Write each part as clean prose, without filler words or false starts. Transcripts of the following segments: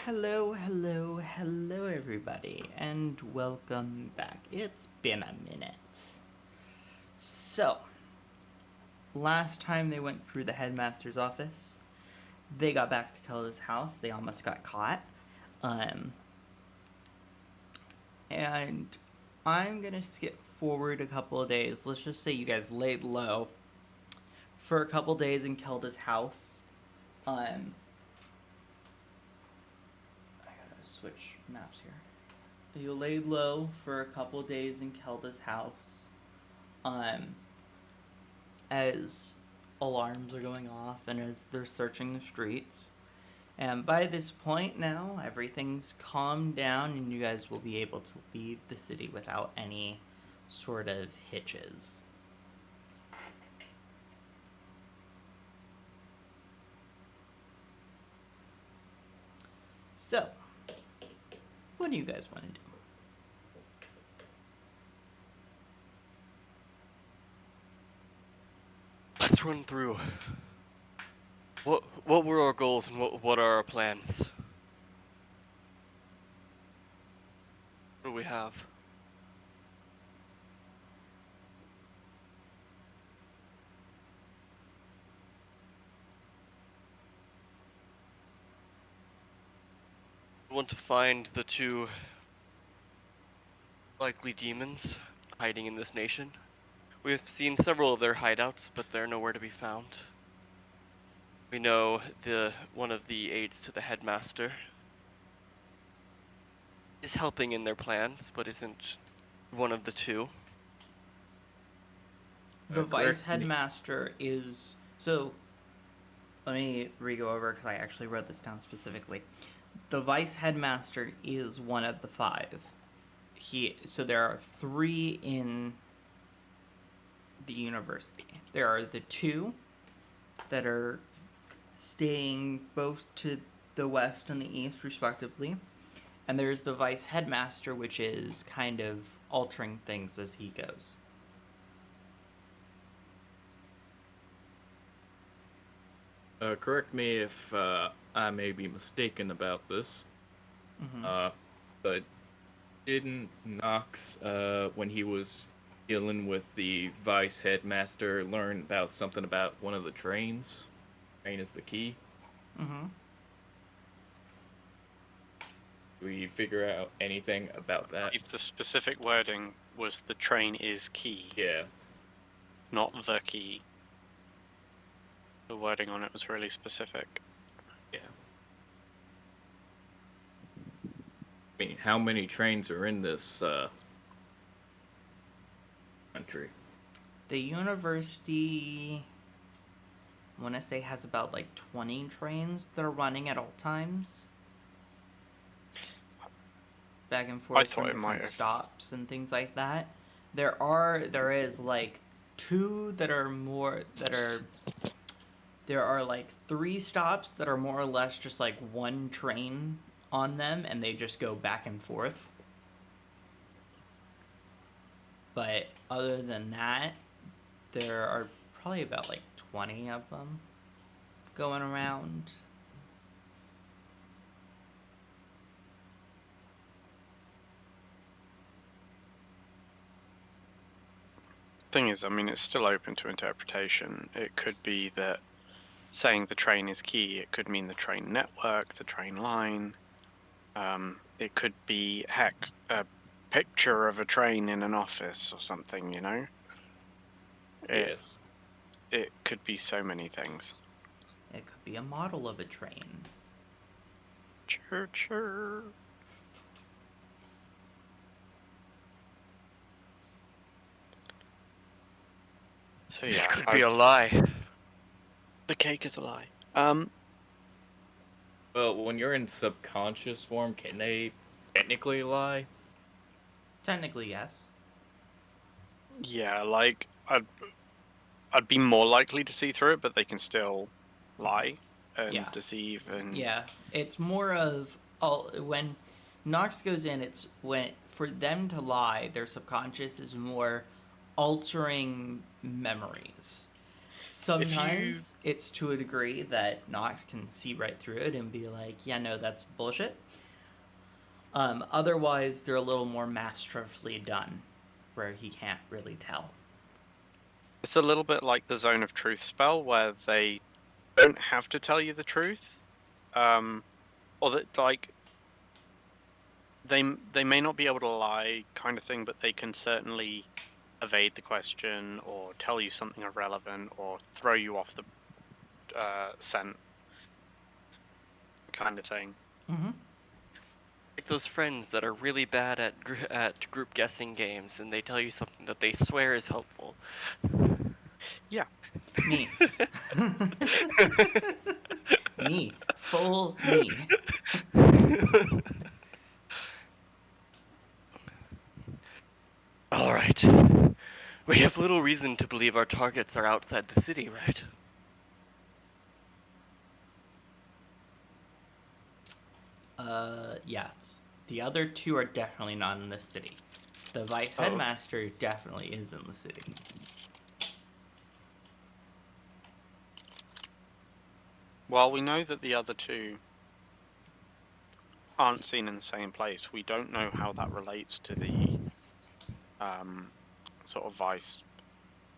Hello, everybody, and welcome back. It's been a minute. So, last time they went through the headmaster's office, they got back to Kelda's house. They almost got caught. Um, and I'm gonna skip forward a couple of days. Let's just say you guys laid low for a couple days in Kelda's house. I gotta switch maps here. You laid low for a couple days in Kelda's house, as alarms are going off and as they're searching the streets. And by this point now, everything's calmed down and you guys will be able to leave the city without any sort of hitches. So, what do you guys want to do? Let's run through. What were our goals and what are our plans? What do we have? We want to find the two likely demons hiding in this nation. We've seen several of their hideouts, but they're nowhere to be found. We know one of the aides to the headmaster is helping in their plans, but isn't one of the two. The vice headmaster is... So, let me re-go over because I actually wrote this down specifically. The vice headmaster is one of the five. So there are three in the university. There are the two that are staying both to the west and the east, respectively. And there's the vice headmaster, which is kind of altering things as he goes. Correct me if I may be mistaken about this. Mm-hmm. But didn't Knox, when he was dealing with the vice headmaster, learn about something about one of the trains? Train is the key. Mm-hmm. Do we figure out anything about that? If the specific wording was the train is key, Yeah. not the key. The wording on it was really specific. Yeah. I mean, how many trains are in this country? The university, I want to say, has about like 20 trains that are running at all times. Back and forth from different stops and things like that. There is like two that are more, there are like three stops that are more or less just like one train on them and they just go back and forth. But other than that, there are probably about like 20 of them going around. Thing is, I mean, it's still open to interpretation. It could be that saying the train is key, it could mean the train network, the train line. It could be, heck, a picture of a train in an office or something, you know? Yes. It could be so many things. It could be a model of a train. Church. So yeah, It could be a lie. The cake is a lie. Well, when you're in subconscious form, can they technically lie? Technically, yes. Yeah, like I'd be more likely to see through it, but they can still lie and deceive and yeah. It's more of when Nox goes in. It's when for them to lie, their subconscious is more altering memories. Sometimes it's to a degree that Nox can see right through it and be like, yeah, no, that's bullshit. Otherwise, they're a little more masterfully done, where he can't really tell. It's a little bit like the Zone of Truth spell, where they don't have to tell you the truth, or that like they may not be able to lie, kind of thing, but they can certainly evade the question or tell you something irrelevant or throw you off the scent, kind of thing. Mm-hmm. Like those friends that are really bad at group guessing games, and they tell you something that they swear is helpful. Yeah. Me. Me. Full me. All right. We have little reason to believe our targets are outside the city, right? Yes. The other two are definitely not in the city. The Vice Headmaster definitely is in the city. While we know that the other two aren't seen in the same place, we don't know how that relates to the sort of Vice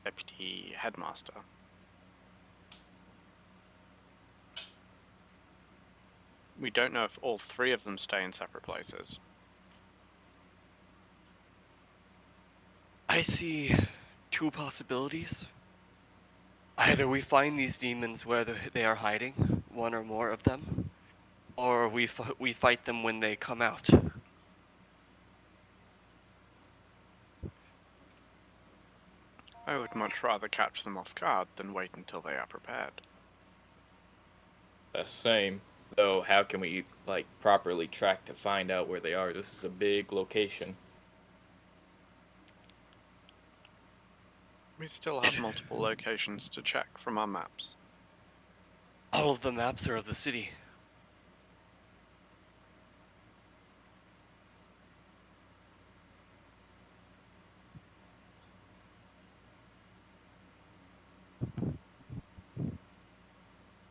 Deputy Headmaster. We don't know if all three of them stay in separate places. I see two possibilities. Either we find these demons where they are hiding, one or more of them, or we fight them when they come out. I would much rather catch them off guard than wait until they are prepared. The same. Though, how can we, like, properly track to find out where they are? This is a big location. We still have multiple locations to check from our maps. All of the maps are of the city.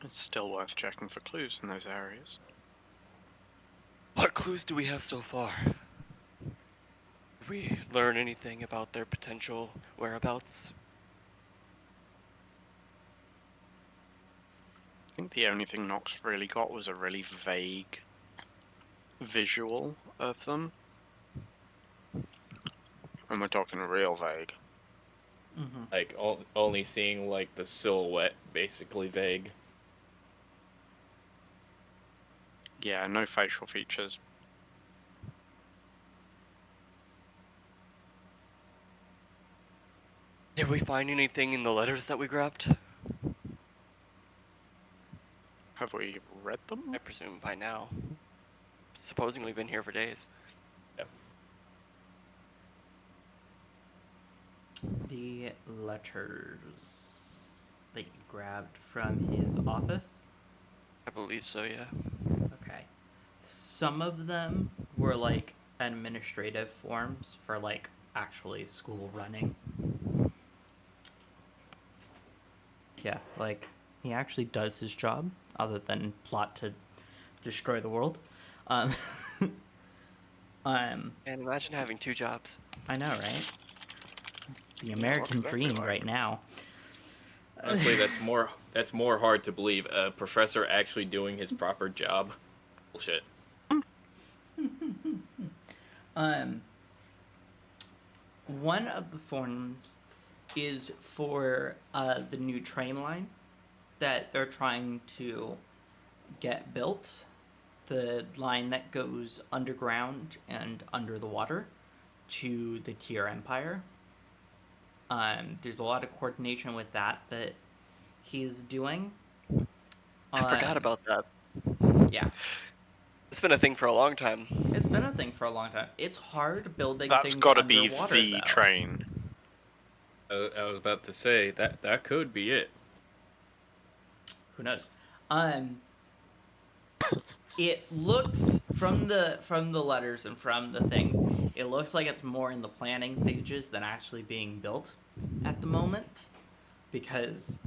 It's still worth checking for clues in those areas. What clues do we have so far? Did we learn anything about their potential whereabouts? I think the only thing Nox really got was a really vague visual of them. And we're talking real vague. Mm-hmm. Like, only seeing, like, the silhouette, basically vague. Yeah, no facial features. Did we find anything in the letters that we grabbed? Have we read them? I presume by now. Supposing we've been here for days. Yep. The letters that you grabbed from his office? I believe so, yeah. Okay. Some of them were like administrative forms for like actually school running. Yeah, like he actually does his job other than plot to destroy the world. And imagine having two jobs. I know, right? It's the American dream right now. Honestly, that's more hard to believe. A professor actually doing his proper job. Bullshit. One of the forms is for the new train line that they're trying to get built. The line that goes underground and under the water to the Tier Empire. There's a lot of coordination with that he's doing. I forgot about that. Yeah. It's been a thing for a long time. It's been a thing for a long time. It's hard building That's things gotta be underwater, the though. train. I was about to say that could be it. Who knows? It looks from the letters and from the things, it looks like it's more in the planning stages than actually being built at the moment, because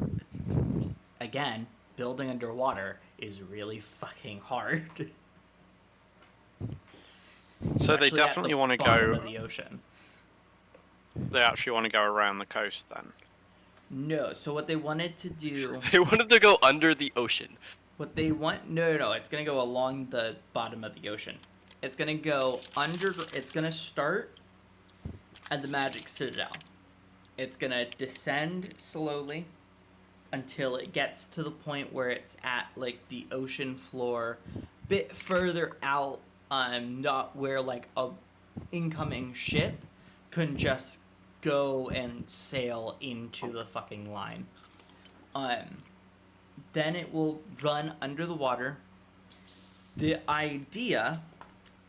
again, building underwater is really fucking hard. So they Especially at definitely the want to bottom go. of the ocean. They actually want to go around the coast then. No, so what they wanted to do, They wanted to go under the ocean. no, it's gonna go along the bottom of the ocean. It's gonna go under, it's gonna start at the Magic Citadel. It's gonna descend slowly until it gets to the point where it's at, like, the ocean floor, bit further out, not where, like, a incoming ship can just go and sail into the fucking line. Then it will run under the water. The idea,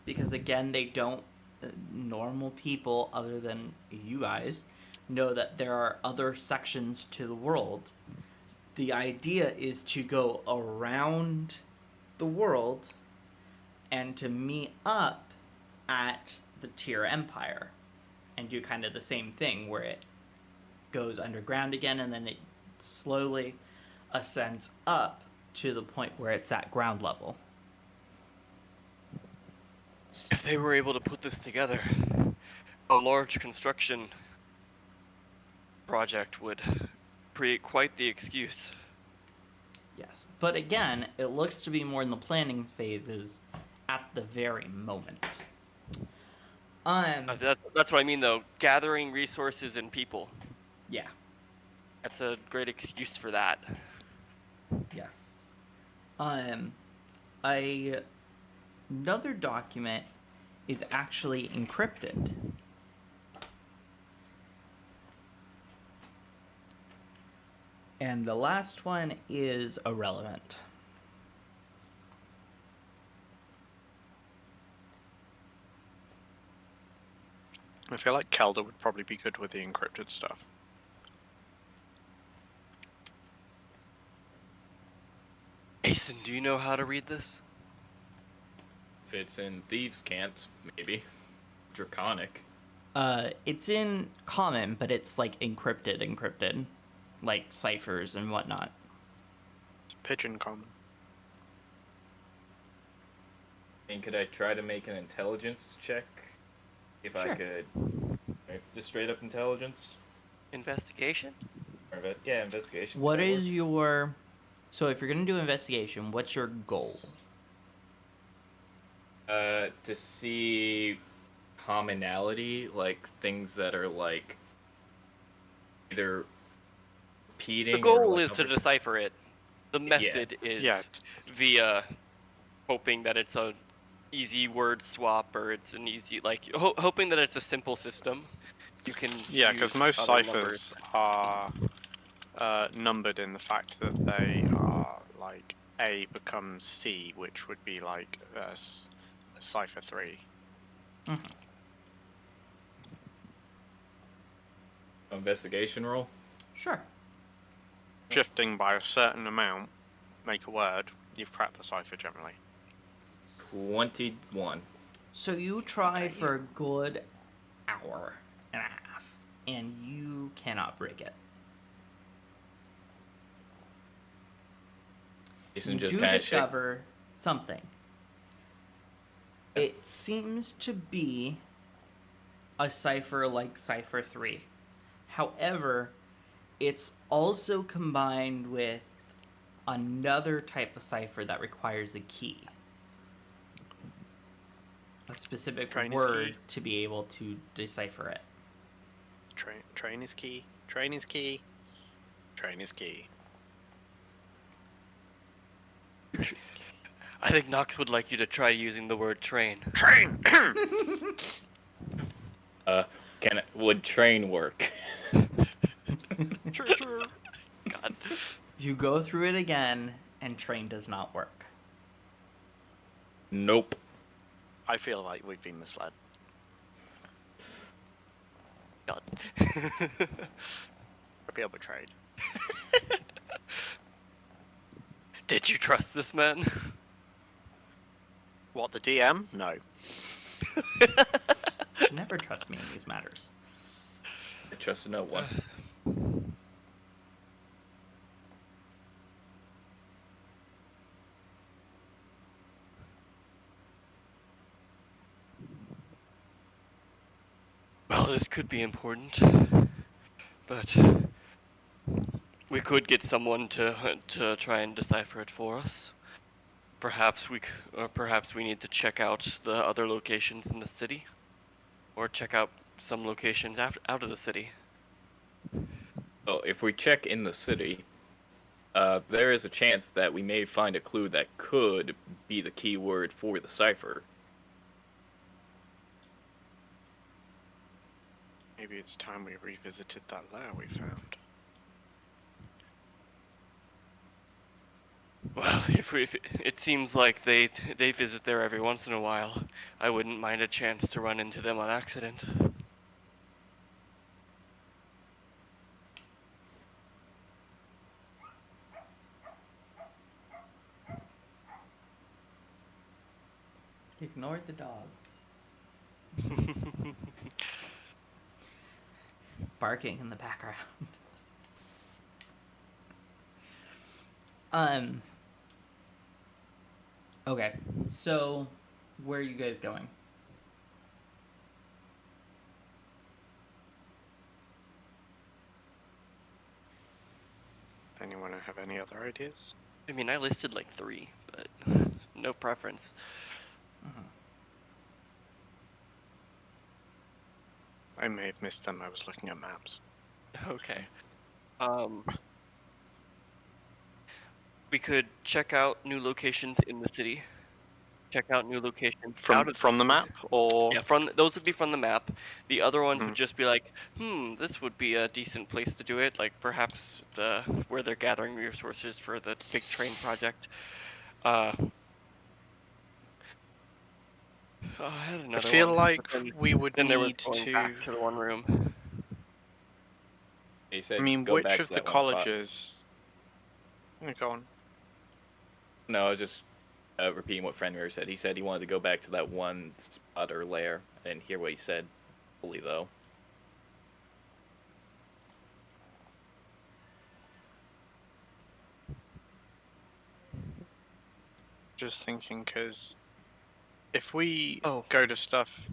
because again, they don't, normal people other than you guys, know that there are other sections to the world. The idea is to go around the world and to meet up at the Tier Empire and do kind of the same thing where it goes underground again and then it slowly ascends up to the point where it's at ground level. If they were able to put this together, a large construction project would create quite the excuse. Yes. But again, it looks to be more in the planning phases at the very moment. That's what I mean, though. Gathering resources and people. Yeah. That's a great excuse for that. Yes. Another document is actually encrypted. And the last one is irrelevant. I feel like Kelda would probably be good with the encrypted stuff. Asen, do you know how to read this? If it's in Thieves' Cant, maybe. Draconic. It's in common, but it's like encrypted, like ciphers and whatnot. It's pigeon common. And could I try to make an intelligence check? If I Sure. could. Right, just straight up intelligence? Investigation? Yeah, investigation. What Could that is your... So if you're going to do investigation, what's your goal? work? To see commonality, like things that are like either repeating. The goal or, like, is to decipher it. The method is Yeah. via hoping that it's a easy word swap or it's an easy, like, hoping that it's a simple system. You can Yeah, because use most other ciphers numbers. are numbered in the fact that they are like A becomes C, which would be like cipher 3. Investigation roll? Sure. Shifting by a certain amount, make a word, you've cracked the cipher generally. 21. So you try for a good hour and a half, and you cannot break it. Jason You just do kind of discover something. It seems to be a cipher like Cipher 3. However, it's also combined with another type of cipher that requires a key. A specific Train is word key. to be able to decipher it. Train is key. Train is key. Train is key. I think Nox would like you to try using the word train. Train! would train work? God. You go through it again, and train does not work. Nope. I feel like we've been misled. God. I feel betrayed. Did you trust this man? What, the DM? No. You should never trust me in these matters. I trust no one. this could be important, but we could get someone to try and decipher it for us. Perhaps perhaps we need to check out the other locations in the city, or check out some locations out of the city. Well, if we check in the city, there is a chance that we may find a clue that could be the key word for the cipher. Maybe it's time we revisited that lair we found. Well, if it seems like they visit there every once in a while, I wouldn't mind a chance to run into them on accident. Ignored the dogs. Barking in the background. Okay, so where are you guys going? Anyone have any other ideas? I mean, I listed like 3, but no preference. I may have missed them. I was looking at maps. Okay. We could check out new locations in the city. Check out new locations From the map, or yeah, those would be from the map. The other ones Mhm. would just be like, this would be a decent place to do it. Like perhaps where they're gathering resources for the big train project. I had another I feel one, like but then, we would then there was need going to. back to the one room. He said, I mean, go which back of to the that one spot. colleges? Go on. No, I was just repeating what Fenrir said. He said he wanted to go back to that one spot or lair. I didn't hear what he said fully, though. Just thinking, because if we Oh. go to stuff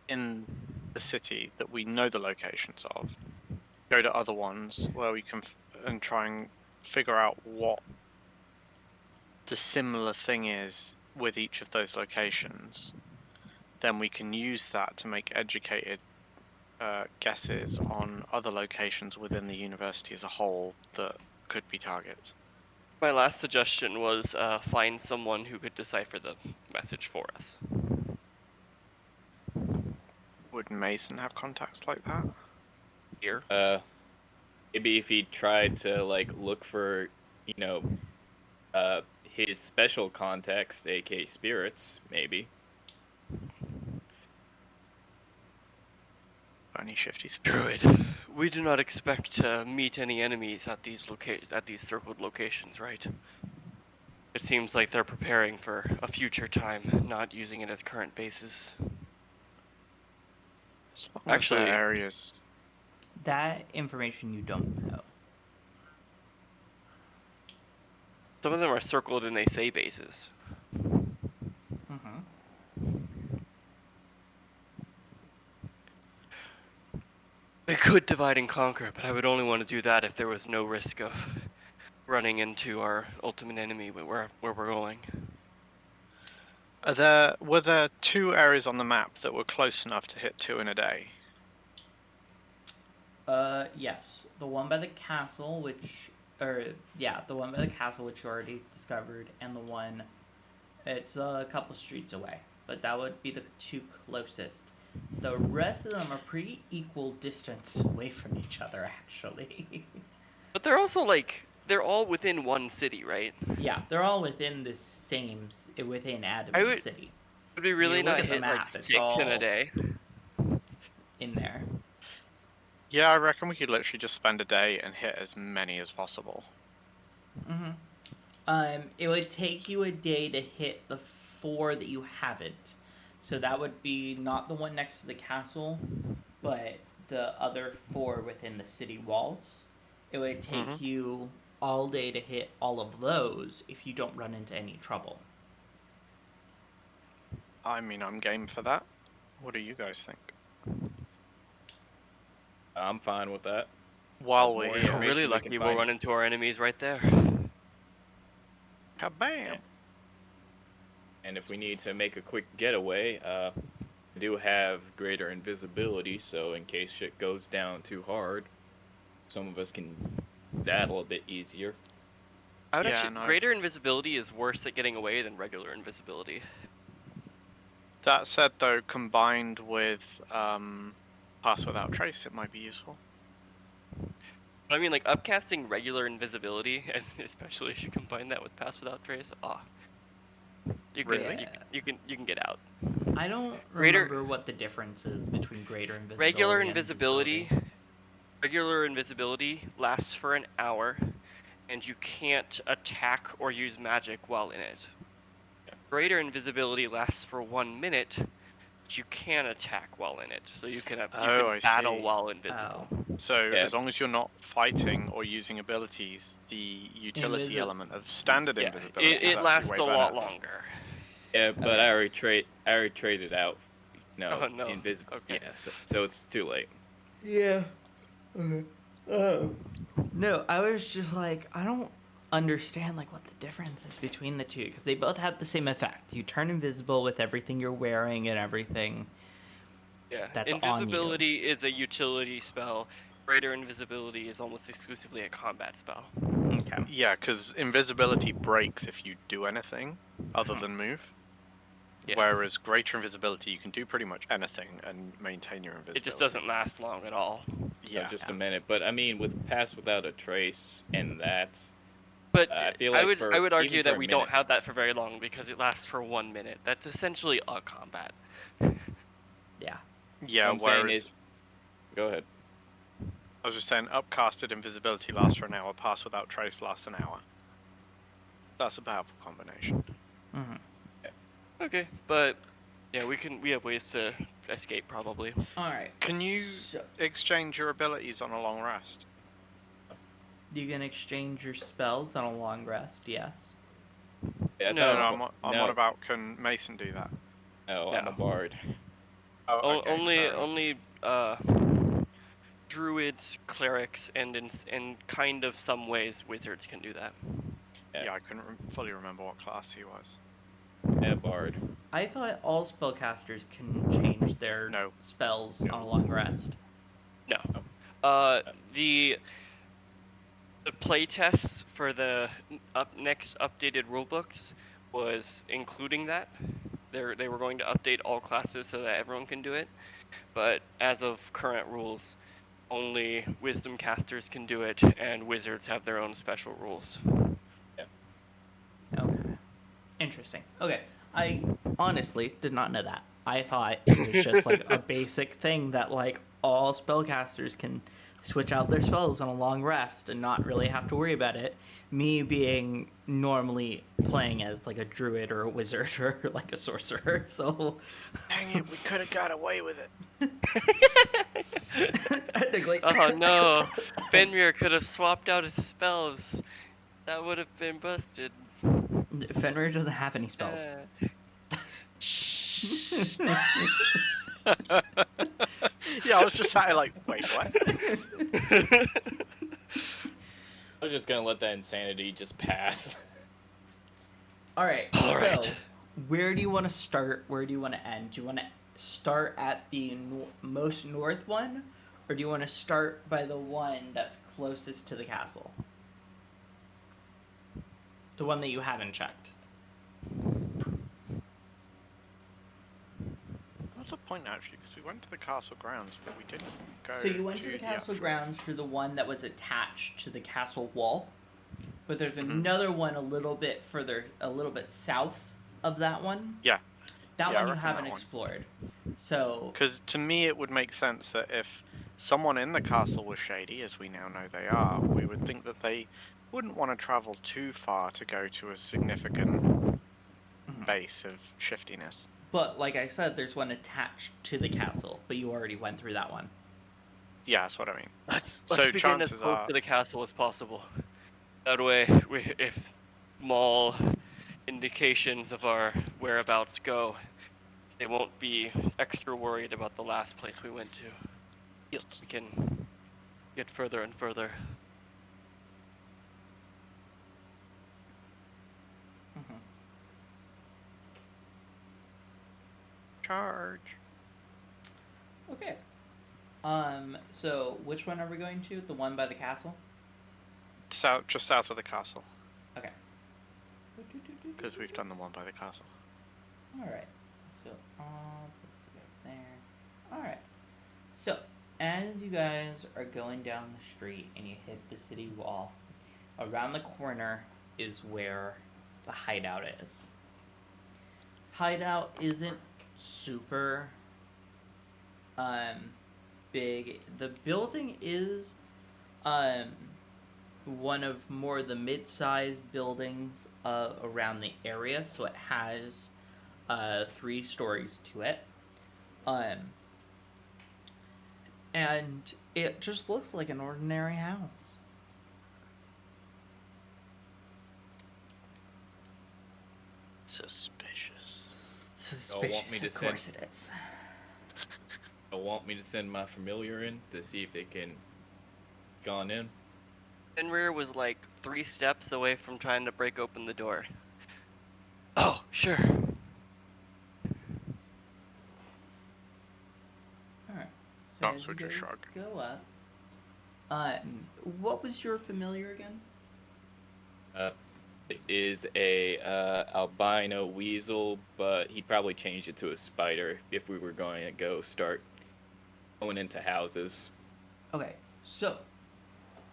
in the city that we know the locations of, go to other ones where we can and try and figure out what the similar thing is with each of those locations, then we can use that to make educated guesses on other locations within the university as a whole that could be targets. My last suggestion was find someone who could decipher the message for us. Would Mason have contacts like that? Here. Maybe if he tried to like look for, his special context, aka spirits, maybe. Only shifty spirit. Druid, we do not expect to meet any enemies at these circled locations, right? It seems like they're preparing for a future time, not using it as current bases. Actually, areas. That information you don't know. Some of them are circled and they say bases. Mm-hmm. We could divide and conquer, but I would only want to do that if there was no risk of running into our ultimate enemy where we're going. Were there 2 areas on the map that were close enough to hit 2 in a day? Yes. The one by the castle, the one by the castle, which you already discovered, and the one, it's a couple streets away, but that would be the 2 closest. The rest of them are pretty equal distance away from each other, actually. But they're also they're all within one city, right? Yeah, they're all within the same, within Adam City. Would we really not hit map, like 6 in a day? In there. Yeah, I reckon we could literally just spend a day and hit as many as possible. Mm-hmm. It would take you a day to hit the 4 that you haven't. So that would be not the one next to the castle, but the other 4 within the city walls. It would take you all day to hit all of those if you don't run into any trouble. I mean, I'm game for that. What do you guys think? I'm fine with that. While More we're We're here, information really we lucky can we'll find. run into our enemies right there. kabam! And if we need to make a quick getaway, we do have greater invisibility, so in case shit goes down too hard, some of us can battle a bit easier. I would Yeah, actually. no. Greater invisibility is worse at getting away than regular invisibility. That said, though, combined with Pass Without Trace, it might be useful. But I mean, like upcasting regular invisibility, and especially if you combine that with Pass Without Trace, you can Really? you can get out. I don't Greater- remember what the difference is between greater invisibility Regular and invisibility, regular invisibility lasts for an hour, and you can't attack or use magic while in it. Greater invisibility lasts for 1 minute, but you can attack while in it, so you can I battle see. while invisible. So Yeah. as long as you're not fighting or using abilities, the utility Invisi- element of standard Yeah, invisibility is it actually lasts way a lot better. longer. Yeah, but Okay. I already traded out. No, Oh, no. invisible. Okay. Yeah, so it's too late. Yeah. No, I was just like, I don't understand like what the difference is between the two because they both have the same effect. You turn invisible with everything you're wearing and everything. Yeah, That's on you. invisibility is a utility spell. Greater invisibility is almost exclusively a combat spell. Okay. Yeah, because invisibility breaks if you do anything other than move. Yeah. Whereas greater invisibility, you can do pretty much anything and maintain your invisibility. It just doesn't last long at all. Yeah. Just a minute. But I mean, with Pass Without a Trace and that, But I feel I like would for- I would even argue for that a we don't minute- have that for very long because it lasts for 1 minute. That's essentially a combat. Yeah. Yeah, what I'm saying whereas is, go ahead. I was just saying, upcasted invisibility lasts for an hour, Pass Without Trace lasts an hour. That's a powerful combination. Mm-hmm. Okay, but yeah, we have ways to escape probably. All right. Can you So, exchange your abilities on a long rest? you can exchange your spells on a long rest. Yes. Yeah, I No, thought- I'm no, on about, can Mason do that? no, I'm a No. bard. Oh, okay, fair enough. Only druids, clerics, and in kind of some ways wizards can do that. Yeah, I couldn't fully remember what class he was. Yeah, bard. I thought all spellcasters can change their No. spells No. on a long rest. No. The playtests for the next updated rulebooks was including that. They were going to update all classes so that everyone can do it, but as of current rules, only wisdom casters can do it, and wizards have their own special rules. Okay. Interesting. Okay. I honestly did not know that. I thought it was just like a basic thing that like all spellcasters can switch out their spells on a long rest and not really have to worry about it. Me being normally playing as like a druid or a wizard or like a sorcerer, so Dang it, we could have got away with it. technically. Oh no, Fenrir could have swapped out his spells. That would have been busted. Fenrir doesn't have any spells. Yeah, I was just sat here like, wait, what? I was just gonna let that insanity just pass. All right. All so, right. where do you want to start? Where do you want to end? Do you want to start at the most north one, or do you want to start by the one that's closest to the castle? The one that you haven't checked. What's the point actually? Because we went to the castle grounds, but we didn't go. So you went to the castle actual- grounds through the one that was attached to the castle wall, but there's Mhm. another one a little bit further, a little bit south of that one. Yeah. That Yeah, I one you reckon haven't that one. explored. So Because to me, it would make sense that if someone in the castle was shady, as we now know they are, we would think that they wouldn't want to travel too far to go to a significant Mhm. base of shiftiness. But like I said, there's one attached to the castle, but you already went through that one. Yeah, that's what I mean. Let's So begin as chances close are- to the castle as possible. That way, if small indications of our whereabouts go, they won't be extra worried about the last place we went to. Yes. We can get further and further. Mhm. Charge. Okay. So which one are we going to? The one by the castle? South, just south of the castle, Okay. because we've done the one by the castle. Alright. So, place you guys there. Alright. So, as you guys are going down the street and you hit the city wall, around the corner is where the hideout is. Hideout isn't super big. The building is one of more the mid-sized buildings around the area, so it has 3 stories to it. And it just looks like an ordinary house. Suspicious. Suspicious, want me to of course it is. They'll want me to send my familiar in to see if they can gone in. Fenrir was like 3 steps away from trying to break open the door. Oh, sure. Alright. So Oh, as so you just guys shrug. go up. What was your familiar again? It is a albino weasel, but he'd probably change it to a spider if we were going to start going into houses. Okay, so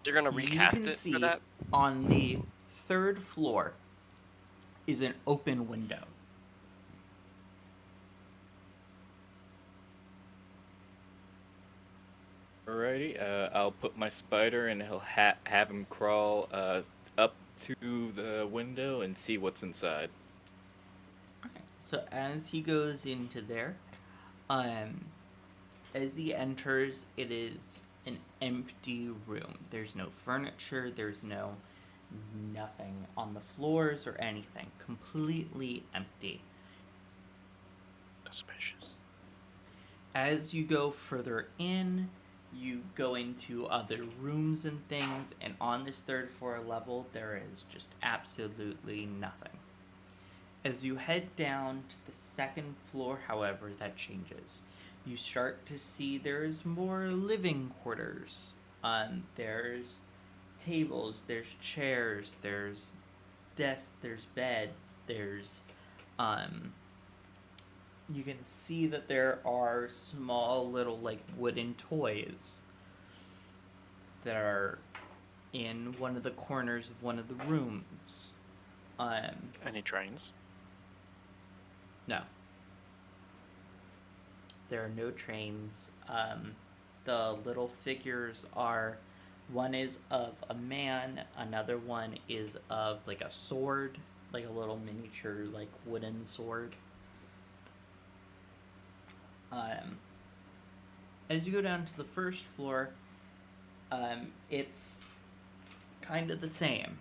You're gonna you recast can it see for that? on the 3rd floor is an open window. Alrighty, I'll put my spider and he'll have him crawl up to the window and see what's inside. Okay, so as he goes into there, as he enters, it is an empty room. There's no furniture, there's nothing on the floors or anything. Completely empty. Suspicious. As you go further in, you go into other rooms and things, and on this 3rd floor level, there is just absolutely nothing. As you head down to the 2nd floor, however, that changes. You start to see there's more living quarters. There's tables, there's chairs, there's desks, there's beds, there's you can see that there are small little like wooden toys that are in one of the corners of one of the rooms. Any trains? No. There are no trains. The little figures are, one is of a man, another one is of like a sword, like a little miniature like wooden sword. As you go down to the 1st floor, it's kind of the same.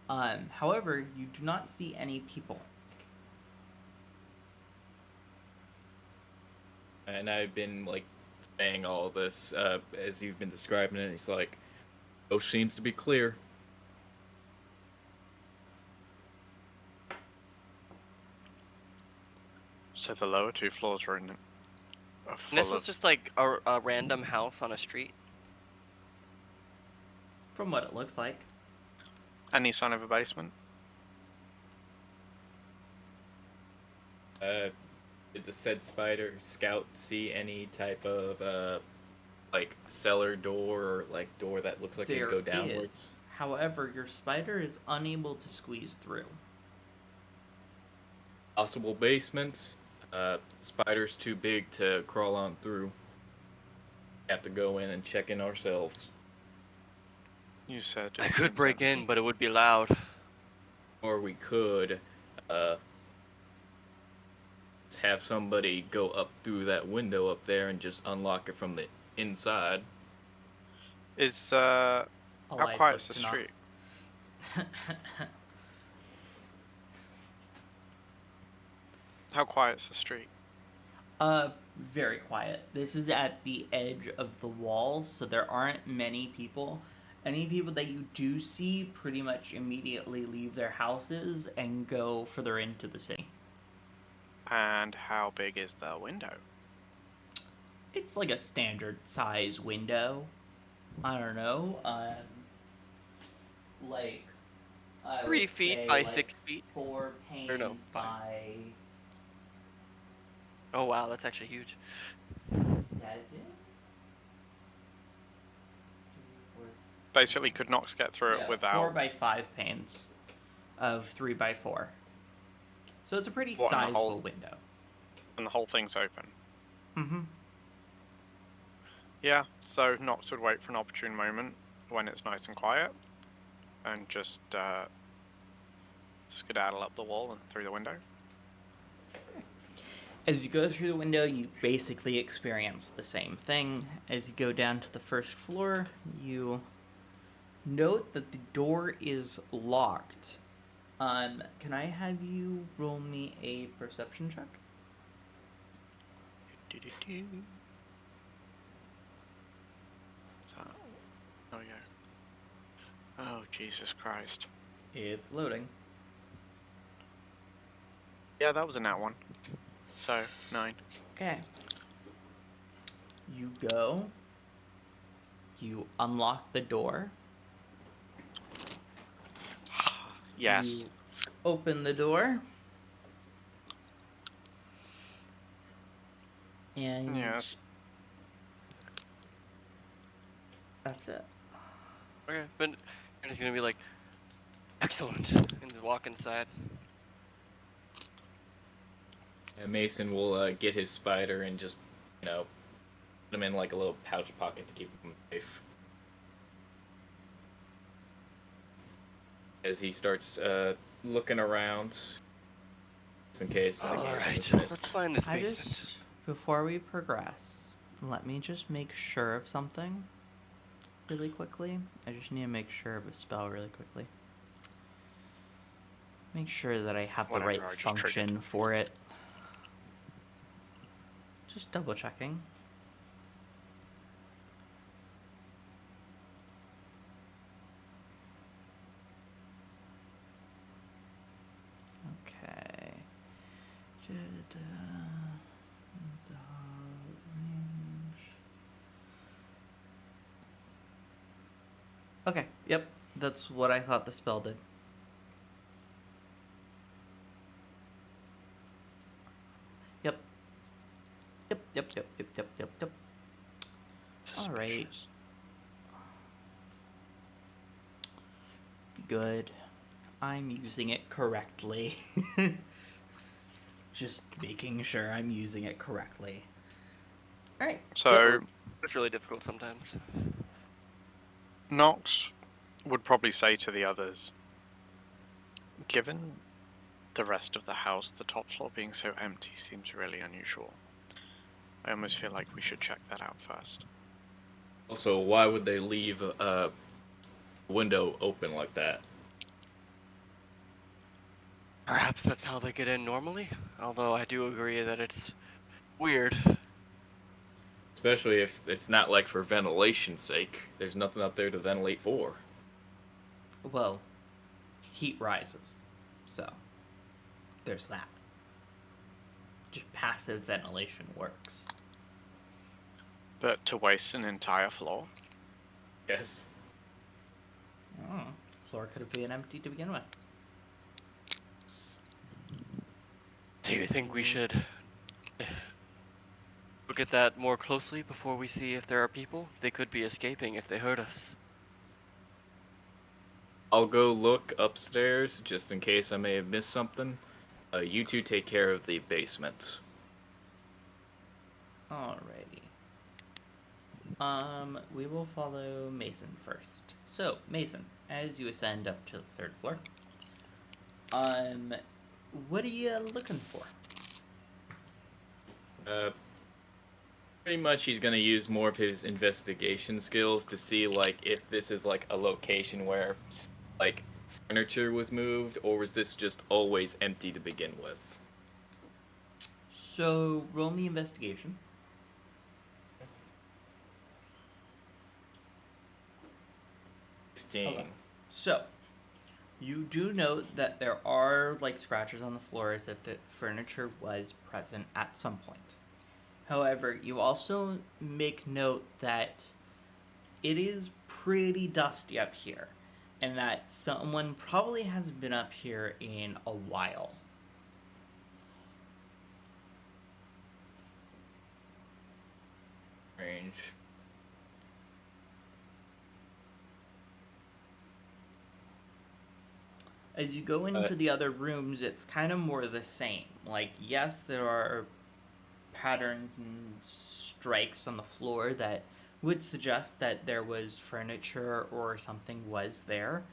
However, you do not see any people. And I've been like saying all this as you've been describing it. He's like, "Oh, seems to be clear." So the lower 2 floors are in are And full this was of... just like a random house on a street. From what it looks like. Any sign of a basement? Did the said spider scout see any type of like cellar door or like door that looks like it There go downwards? is. However, your spider is unable to squeeze through. Possible basements. Spider's too big to crawl on through. Have to go in and check in ourselves. You said it I could seems break empty. in, but it would be loud. Or we could have somebody go up through that window up there and just unlock it from the inside. Is Oh, how I quiet's slipped the to street? How quiet's the street? very quiet. This is at the edge of the wall, so there aren't many people. Any people that you do see pretty much immediately leave their houses and go further into the city. And how big is the window? It's like a standard size window. I don't know. Like I 3 would feet say, by like, 6 feet. 4 panes Or no, 5. by Oh wow, that's actually huge. 7. Basically, could Nox get through it without... 4 by 5 panes of 3 by 4. So it's a pretty What, in the sizable whole- window. And the whole thing's open. Mm-hmm. Yeah, so Nox would wait for an opportune moment when it's nice and quiet, and just skedaddle up the wall and through the window. As you go through the window, you basically experience the same thing. As you go down to the first floor, you note that the door is locked. Can I have you roll me a perception check? Oh yeah. Oh Jesus Christ. It's loading. Yeah, that was a nat one. So 9. Okay. You go. You unlock the door. Yes. You open the door. And Yes. that's it. Okay, but and it's gonna be like, excellent, and just walk inside. Yeah, Mason will get his spider and just, put him in like a little pouch pocket to keep him safe. As he starts looking around, just in case anything Alright, is missed. let's find this I basement. just, before we progress, let me just make sure of something really quickly. I just need to make sure of a spell really quickly. Make sure that I have the Whatever, right I just function triggered. for it. Just double checking. Okay. Okay, yep, that's what I thought the spell did. Yep. Yep. Alright. Suspicious. Good. I'm using it correctly. Just making sure I'm using it correctly. Alright. So It's really difficult sometimes. Nox would probably say to the others, given the rest of the house, the top floor being so empty seems really unusual. I almost feel like we should check that out first. Also, why would they leave a window open like that? Perhaps that's how they get in normally, although I do agree that it's weird. Especially if it's not like for ventilation's sake. There's nothing up there to ventilate for. Well, heat rises. So, there's that. Just passive ventilation works. But to waste an entire floor? Yes. Floor could have been empty to begin with. Do you think we should look at that more closely before we see if there are people? They could be escaping if they heard us. I'll go look upstairs just in case I may have missed something. You two take care of the basement. Alrighty. We will follow Mason first. So, Mason, as you ascend up to the 3rd floor, what are you looking for? Pretty much he's gonna use more of his investigation skills to see, like, if this is, like, a location where, like, furniture was moved, or was this just always empty to begin with? So roll me investigation. Okay. So you do note that there are like scratches on the floor as if the furniture was present at some point. However, you also make note that it is pretty dusty up here, and that someone probably hasn't been up here in a while. Strange. As you go into the other rooms, it's kind of more the same. Like, yes, there are patterns and strikes on the floor that would suggest that there was furniture or something was there.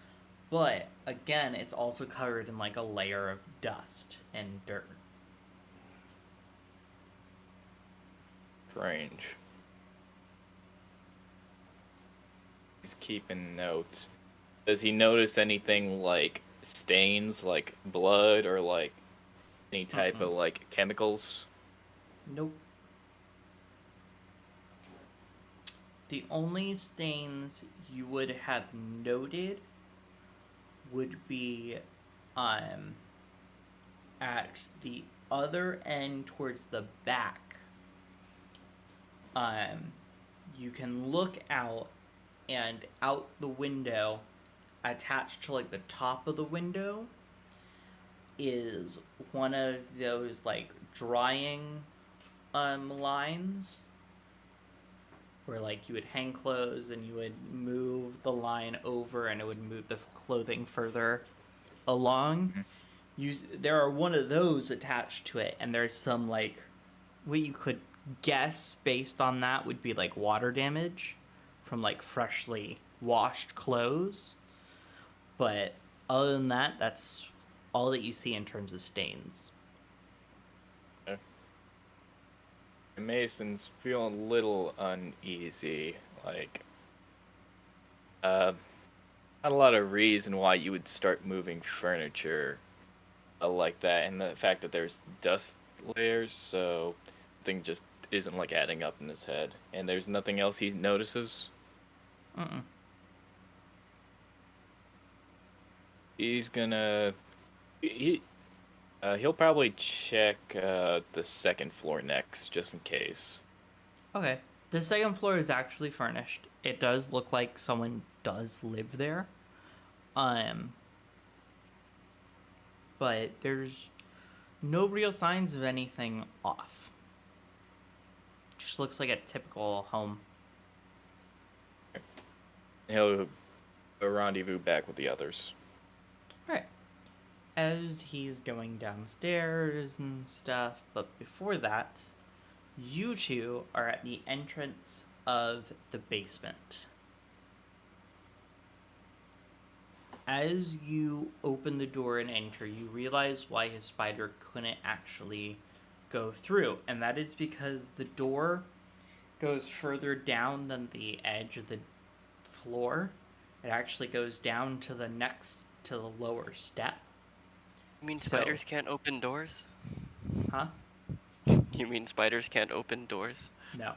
But again, it's also covered in like a layer of dust and dirt. Strange. He's keeping notes. Does he notice anything like stains, like blood, or like any type of like chemicals? Nope. The only stains you would have noted would be at the other end towards the back. You can look out, and out the window, attached to like the top of the window, is one of those like drying lines where like you would hang clothes and you would move the line over and it would move the clothing further along. There are one of those attached to it, and there's some like what you could guess based on that would be like water damage from like freshly washed clothes. But other than that, that's all that you see in terms of stains. Mason's feeling a little uneasy. Like, not a lot of reason why you would start moving furniture like that, and the fact that there's dust layers, so thing just isn't like adding up in his head. And there's nothing else he notices. He's gonna he'll probably check the second floor next, just in case. Okay. The second floor is actually furnished. It does look like someone does live there. But there's no real signs of anything off. Just looks like a typical home. He'll rendezvous back with the others. Right. As he's going downstairs and stuff, but before that, you two are at the entrance of the basement. As you open the door and enter, you realize why his spider couldn't actually go through, and that is because the door goes further down than the edge of the floor. It actually goes down to the lower step. You mean spiders can't open doors? Huh? You mean spiders can't open doors? No.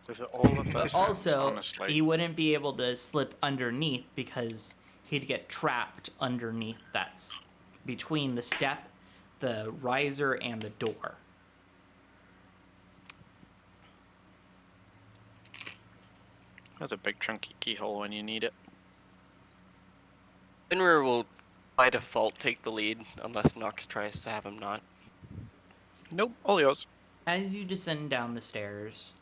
With all of But those also, hands, honestly. he wouldn't be able to slip underneath because he'd get trapped underneath between the step, the riser, and the door. That's a big chunky keyhole when you need it. Finrir will, by default, take the lead, unless Nox tries to have him not. Nope, all yours. As you descend down the stairs,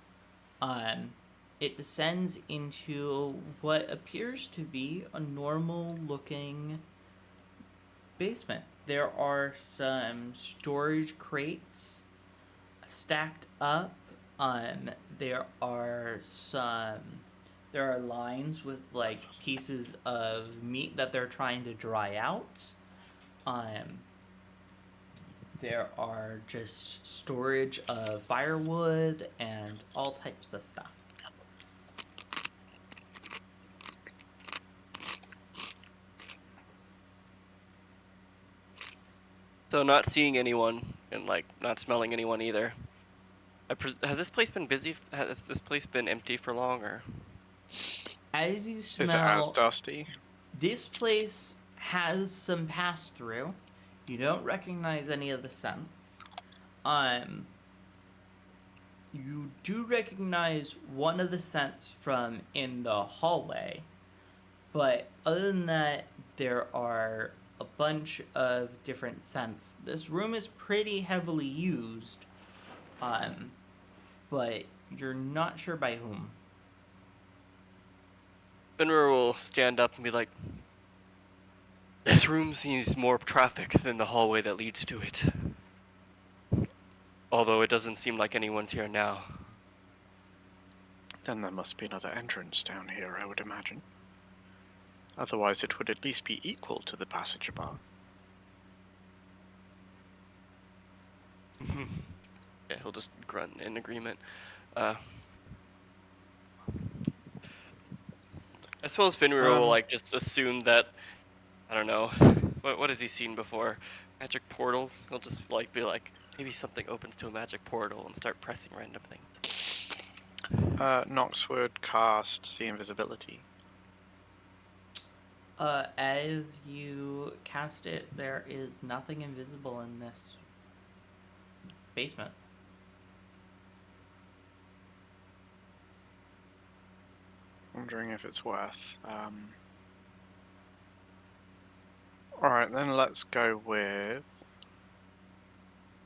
it descends into what appears to be a normal-looking basement. There are some storage crates stacked up. There are lines with like pieces of meat that they're trying to dry out. There are just storage of firewood and all types of stuff. So not seeing anyone, and like not smelling anyone either, Has this place been busy? Has this place been empty for long, or? As you Is it as smell, dusty? this place has some pass through. You don't recognize any of the scents. You do recognize one of the scents from in the hallway, but other than that, there are a bunch of different scents. This room is pretty heavily used, but you're not sure by whom. Fenrir will stand up and be like, "This room sees more traffic than the hallway that leads to it. Although it doesn't seem like anyone's here now." Then there must be another entrance down here, I would imagine. Otherwise it would at least be equal to the passage above. Yeah, he'll just grunt in agreement. I suppose Fenrir will like just assume that, I don't know, what has he seen before? Magic portals? He'll just like be like, maybe something opens to a magic portal and start pressing random things. Nox would cast See Invisibility. As you cast it, there is nothing invisible in this basement. Wondering if it's worth. Alright, then let's go with...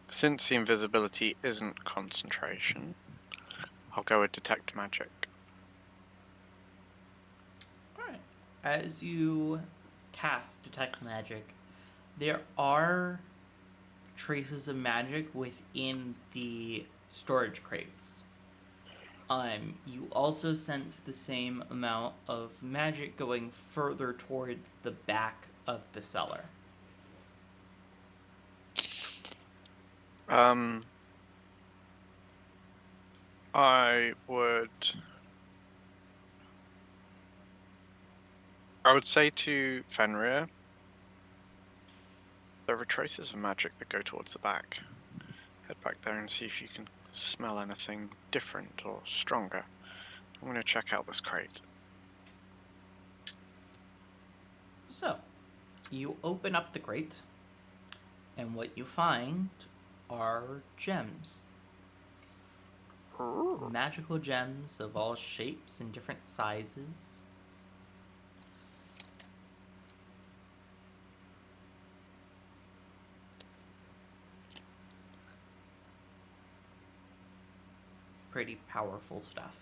Since the invisibility isn't concentration, I'll go with Detect Magic. Alright. As you cast Detect Magic, there are traces of magic within the storage crates. You also sense the same amount of magic going further towards the back of the cellar. I would say to Fenrir, there are traces of magic that go towards the back. Head back there and see if you can smell anything different or stronger. I'm going to check out this crate. So, you open up the crate, and what you find are gems. Magical gems of all shapes and different sizes. Pretty powerful stuff.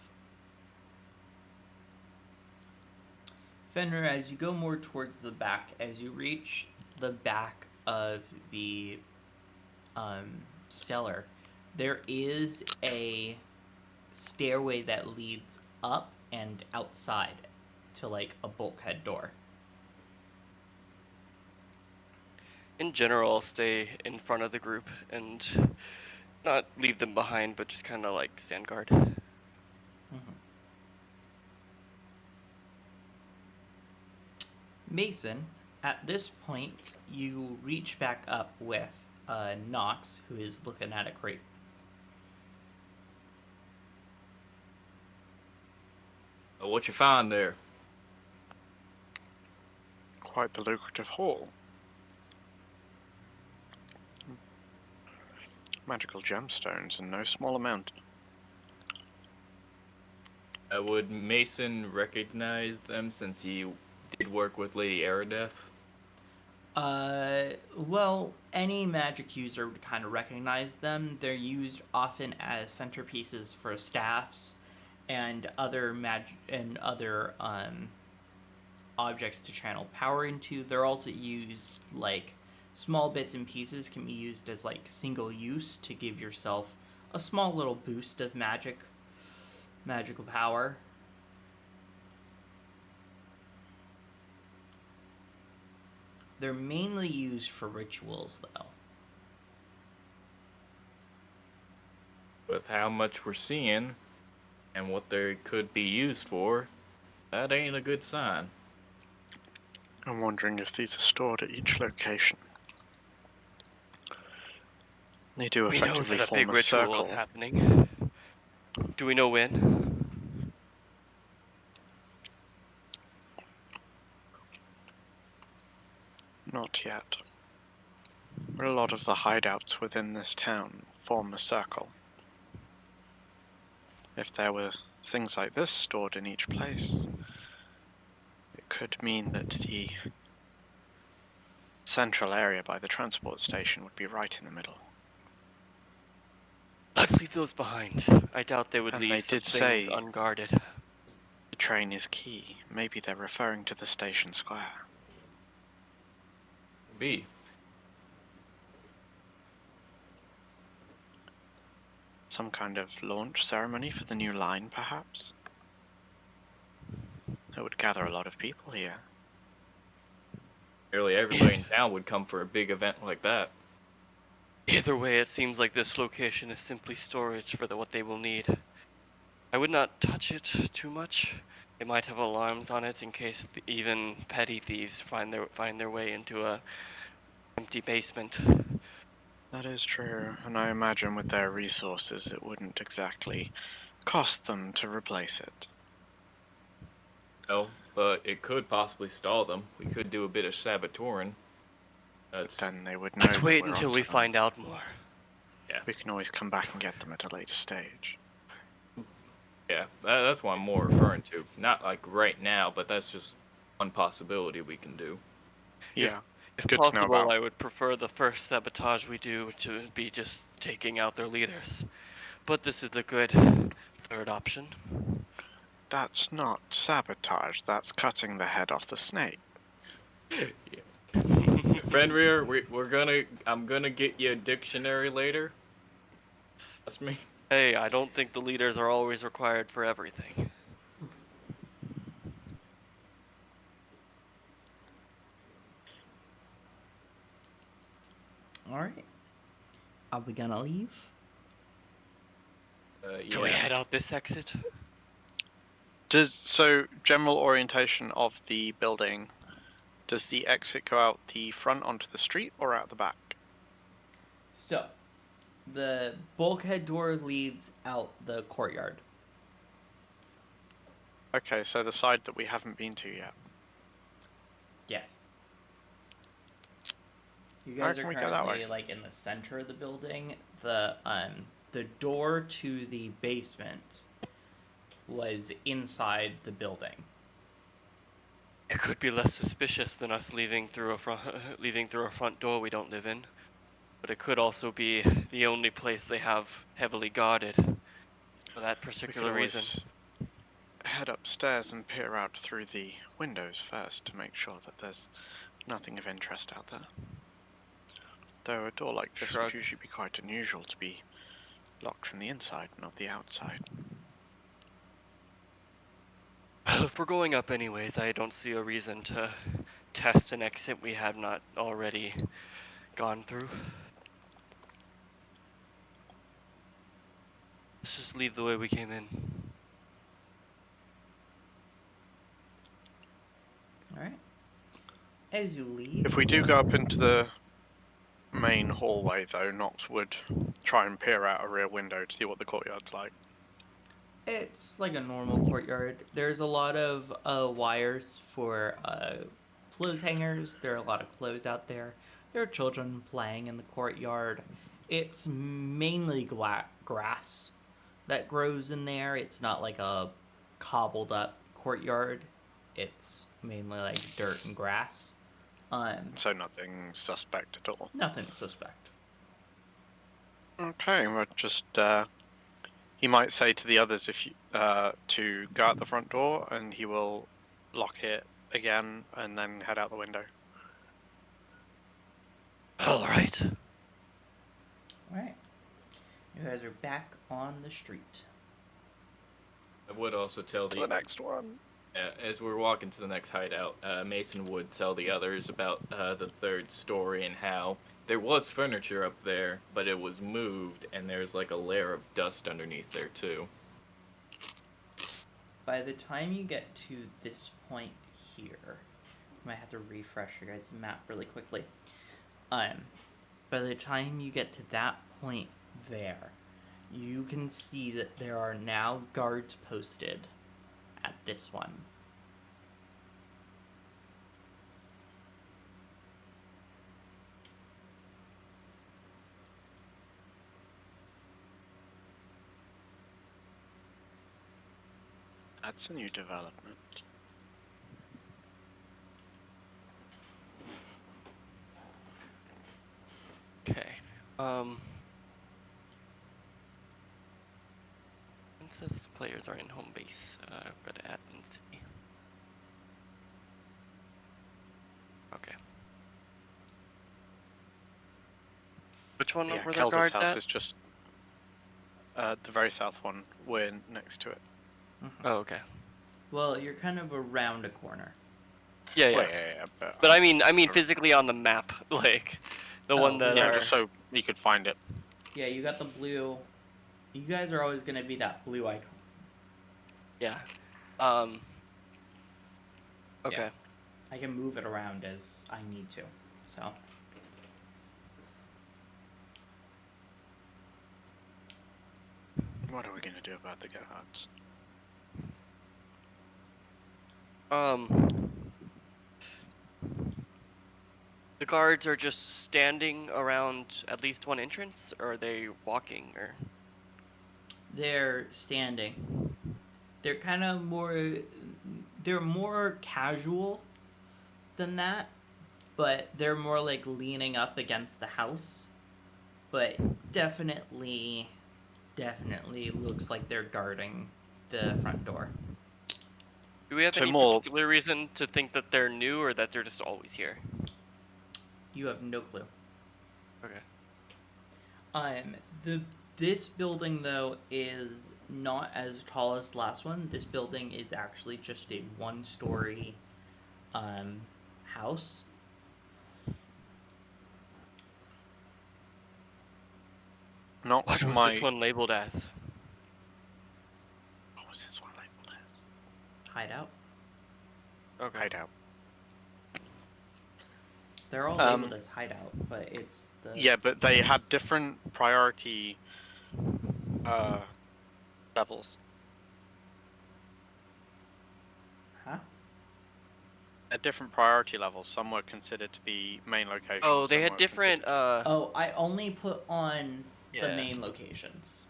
Fenrir, as you go more towards the back, as you reach the back of the cellar, there is a stairway that leads up and outside to like a bulkhead door. In general, I'll stay in front of the group and not leave them behind, but just kind of like stand guard. Mason, at this point, you reach back up with Nox, who is looking at a crate. What you find there? Quite the lucrative haul. Magical gemstones in no small amount. Would Mason recognize them since he did work with Lady Aerodeth? Well, any magic user would kind of recognize them. They're used often as centerpieces for staffs and other objects to channel power into. They're also used like small bits and pieces can be used as like single use to give yourself a small little boost of magical power. They're mainly used for rituals, though. With how much we're seeing and what they could be used for, that ain't a good sign. I'm wondering if these are stored at each location. They do We know effectively that a form big a ritual circle. is happening. Do we know when? Not yet. But a lot of the hideouts within this town form a circle. If there were things like this stored in each place, it could mean that the central area by the transport station would be right in the middle. Let's leave those behind. I doubt they would And leave they such did things say unguarded. the train is key. Maybe they're referring to the station square. B. Some kind of launch ceremony for the new line, perhaps? It would gather a lot of people here. Nearly everybody in town would come for a big event like that. Either way, it seems like this location is simply storage for what they will need. I would not touch it too much. It might have alarms on it in case even petty thieves find their way into a empty basement. That is true, and I imagine with their resources it wouldn't exactly cost them to replace it. No, but it could possibly stall them. We could do a bit of saboteuring. That's Then they would know Let's that wait we're until onto we them. find out more. We can always come back and get them at a later stage. yeah. That's what I'm more referring to. Not like right now, but that's just one possibility we can do. Yeah, If good to know possible, about. I would prefer the first sabotage we do to be just taking out their leaders. But this is a good third option. That's not sabotage, that's cutting the head off the snake. Fenrir, I'm gonna get you a dictionary later. That's me. Hey, I don't think the leaders are always required for everything. All right. Are we gonna leave? Shall we Yeah. head out this exit? So, general orientation of the building, does the exit go out the front onto the street or out the back? So, the bulkhead door leads out the courtyard. Okay, so the side that we haven't been to yet. Yes. You Alright, guys are can we go that currently way? like in the center of the building. The door to the basement was inside the building. It could be less suspicious than us leaving through a front door we don't live in. But it could also be the only place they have heavily guarded for that We could particular reason. always head upstairs and peer out through the windows first to make sure that there's nothing of interest out there. Though a door like this Shrug. would usually be quite unusual to be locked from the inside, not the outside. Well, if we're going up anyways, I don't see a reason to test an exit we have not already gone through. Let's just leave the way we came in. All right. As you leave, If we do go up into the main hallway, though, Nox would try and peer out a rear window to see what the courtyard's like. it's like a normal courtyard. There's a lot of wires for clothes hangers. There are a lot of clothes out there. There are children playing in the courtyard. It's mainly grass that grows in there. It's not like a cobbled up courtyard. It's mainly like dirt and grass. So nothing suspect at all. Nothing suspect. Okay, well, just he might say to the others if you, to go out the front door, and he will lock it again and then head out the window. All right. Alright. You guys are back on the street. I would also tell To the next one. as we're walking to the next hideout, Mason would tell the others about the third story and how there was furniture up there, but it was moved, and there's like a layer of dust underneath there too. By the time you get to this point here, I might have to refresh your guys' map really quickly. By the time you get to that point there, you can see that there are now guards posted at this one. That's a new development. Okay. It says players are in home base. Red admin city. Okay. Which one Yeah, were the Kelda's guards house at? is just the very south one. We're next to it. Oh, okay. Well, you're kind of around a corner. Yeah, yeah. Well, yeah, But I mean sure. physically on the map, like the one that yeah, are. just so you could find it. Yeah, you got the blue. You guys are always going to be that blue icon. Yeah. Okay. Yeah. I can move it around as I need to. So. What are we gonna do about the guards? The guards are just standing around at least one entrance, or are they walking, or? They're standing. They're kind of more. They're more casual than that, but they're more like leaning up against the house. But definitely looks like they're guarding the front door. Do we have So any more- particular reason to think that they're new, or that they're just always here? You have no clue. Okay. This building though is not as tall as the last one. This building is actually just a one-story house. Not What was my. this one labeled as? What was this one labeled as? Hideout. Okay. Hideout. They're all labeled as hideout, but it's the Yeah, but they had different priority levels. Huh? At different priority levels, some were considered to be main locations. Oh, they some had were different. considered- Oh, I only put on the Yeah. main locations.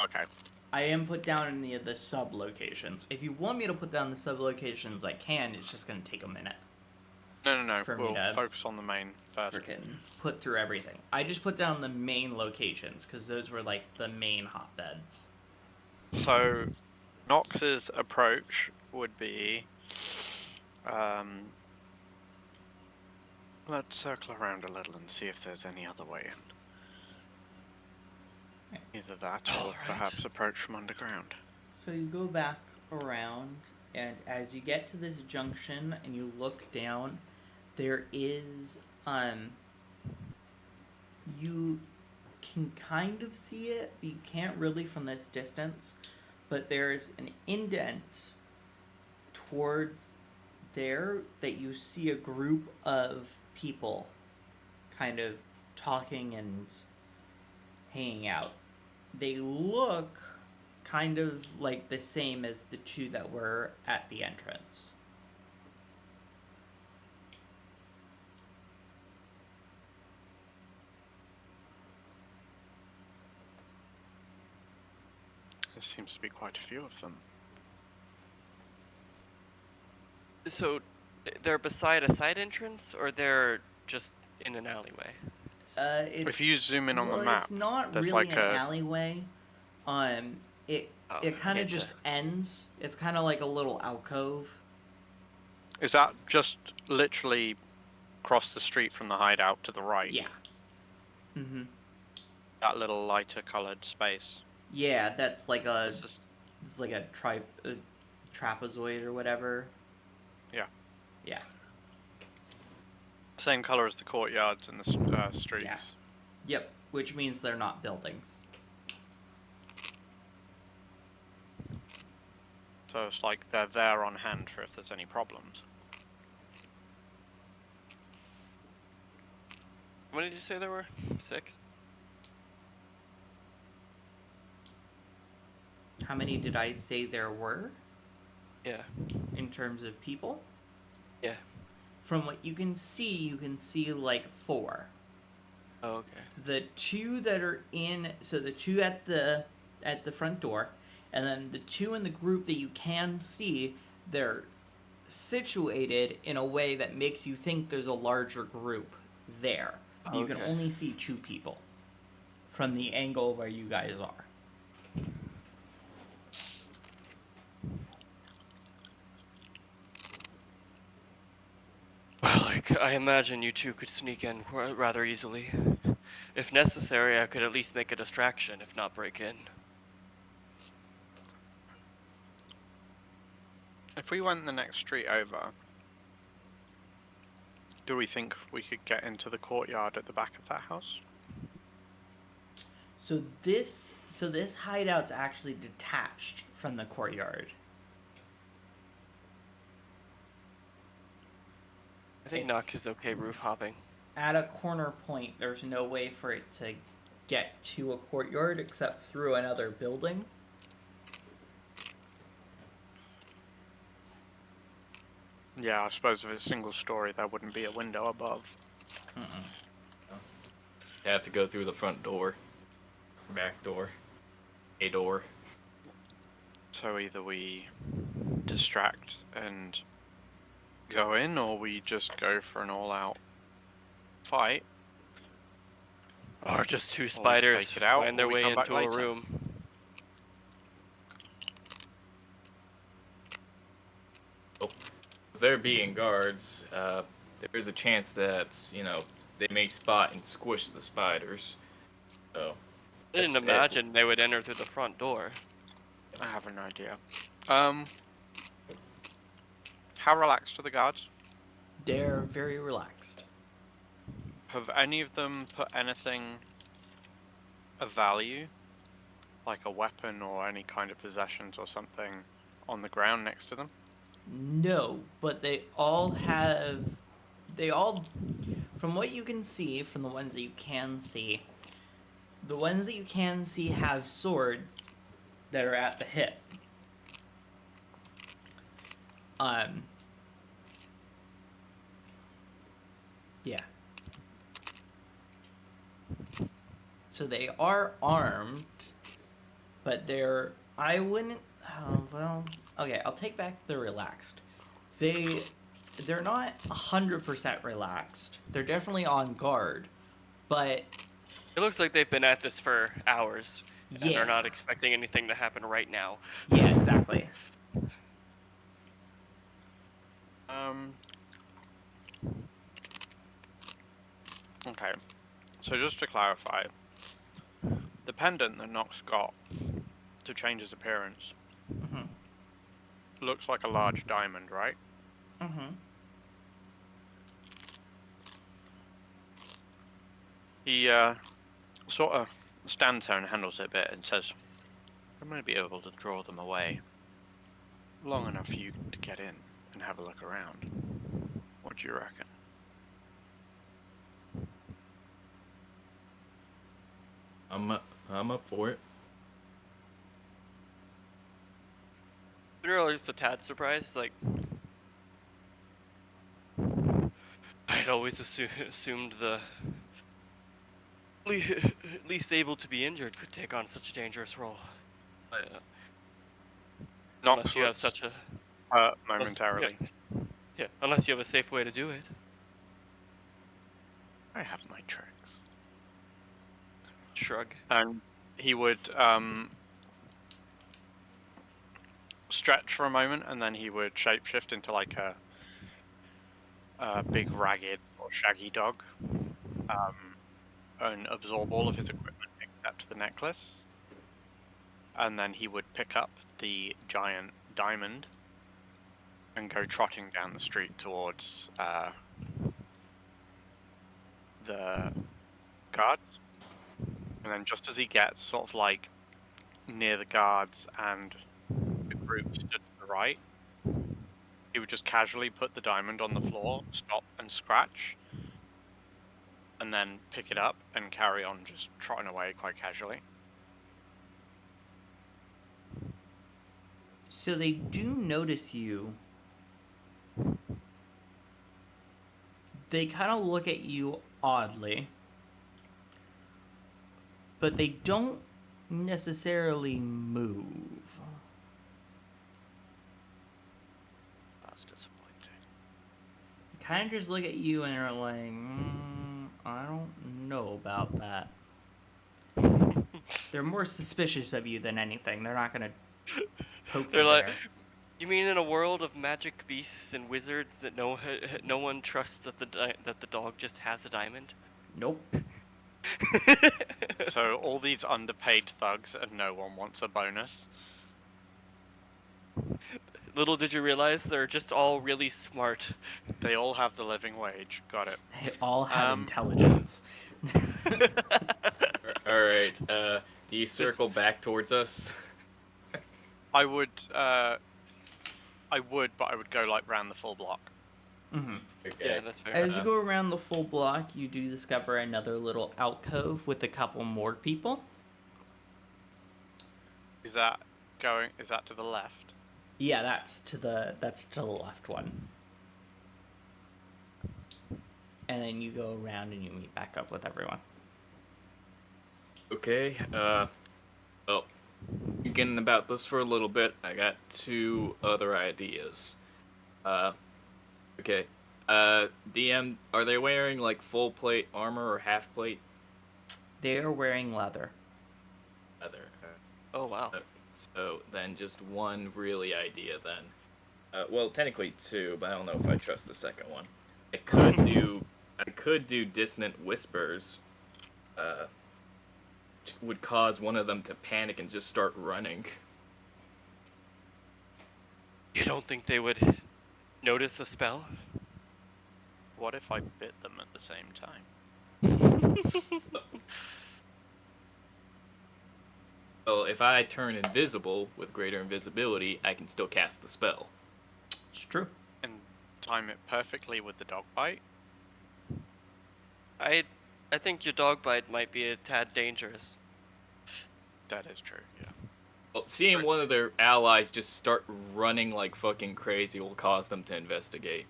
Okay. I am put down any of the sub locations. If you want me to put down the sub locations, I can. It's just gonna take a minute. No. For me We'll to focus on the main first. Freaking put through everything. I just put down the main locations because those were like the main hotbeds. So, Nox's approach would be, let's circle around a little and see if there's any other way in. Either that, or Alright. perhaps approach from underground. So you go back around, and as you get to this junction and you look down, there is you can kind of see it, but you can't really from this distance. But there's an indent towards there that you see a group of people kind of talking and hanging out. They look kind of like the same as the two that were at the entrance. There seems to be quite a few of them. So, they're beside a side entrance, or they're just in an alleyway? If you zoom in on the map, it's not there's really like an a- alleyway. It kind of just ends. It's kind of like a little alcove. Is that just literally across the street from the hideout to the right? Yeah. Mm-hmm. That little lighter coloured space. Yeah, that's like a This is- it's like a trapezoid or whatever. Yeah. Yeah. Same colour as the courtyards and the streets. Yep. Which means they're not buildings. So it's like they're there on hand for if there's any problems. What did you say there were? 6? How many did I say there were Yeah. in terms of people? Yeah. From what you can see like 4. Oh, okay. The 2 that are so the 2 at the front door, and then the 2 in the group that you can see, they're situated in a way that makes you think there's a larger group there. You can Okay. only see 2 people from the angle where you guys are. Well, I imagine you two could sneak in rather easily. If necessary, I could at least make a distraction, if not break in. If we went the next street over, do we think we could get into the courtyard at the back of that house? So this hideout's actually detached from the courtyard. I think Nock is okay roof hopping. At a corner point, there's no way for it to get to a courtyard except through another building. Yeah, I suppose if it's single story, there wouldn't be a window above. You have to go through the front door, back door, a door. So either we distract and go in, or we just go for an all-out fight. Or just 2 Or we spiders stake it out, find or their we way come back into a later. room. There being guards, there's a chance that, they may spot and squish the spiders. So, I didn't imagine they would enter through the front door. I have an idea. How relaxed are the guards? They're very relaxed. Have any of them put anything of value, like a weapon or any kind of possessions or something, on the ground next to them? No, but from what you can see, from the ones that you can see, have swords that are at the hip. Yeah. So they are armed, but I wouldn't. Well, okay, I'll take back the relaxed. They're not 100% relaxed. They're definitely on guard, but It looks like they've been at this for hours. And yeah, are not expecting anything to happen right now. yeah, exactly. Okay, so just to clarify, the pendant that Nox got to change his appearance looks like a large diamond, right? He sort of stands there and handles it a bit and says, I'm going to be able to draw them away long enough for you to get in and have a look around. What do you reckon? I'm up for it. Literally just a tad surprised, like... I had always assumed the... least able to be injured could take on such a dangerous role. Unless you have such a... momentarily. Yeah, unless you have a safe way to do it. I have my tricks. Shrug. And he would stretch for a moment, and then he would shapeshift into like a big ragged or shaggy dog, and absorb all of his equipment except the necklace. And then he would pick up the giant diamond and go trotting down the street towards the guards. And then just as he gets sort of like near the guards and the group stood to the right, he would just casually put the diamond on the floor, stop and scratch, and then pick it up and carry on just trotting away quite casually. So they do notice you. They kind of look at you oddly, but they don't necessarily move. That's disappointing. They kind of just look at you and are like, I don't know about that. They're more suspicious of you than anything. They're not gonna poke you They're like, there. you mean in a world of magic beasts and wizards that no one trusts that the dog just has a diamond? Nope. So all these underpaid thugs and no one wants a bonus. Little did you realize they're just all really smart. They all have the living wage. Got it. They all have Um, intelligence. All right. Do you circle back towards us? I would, but I would go like round the full block. Mm-hmm. Okay. Yeah, that's fair. As you go around the full block, you do discover another little alcove with a couple more people. Is that to the left? Yeah, that's to the left one. And then you go around and you meet back up with everyone. Okay. Well, thinking about this for a little bit, I got two other ideas. Okay. DM, are they wearing like full plate armor or half plate They are wearing leather. leather? Oh wow. So then just one really idea then. Well, technically two, but I don't know if I trust the second one. I could do dissonant whispers. Which would cause one of them to panic and just start running. You don't think they would notice a spell? What if I bit them at the same time? Well, if I turn invisible with greater invisibility, I can still cast the spell. It's true. And time it perfectly with the dog bite? I think your dog bite might be a tad dangerous. That is true, yeah. Well, seeing one of their allies just start running like fucking crazy will cause them to investigate.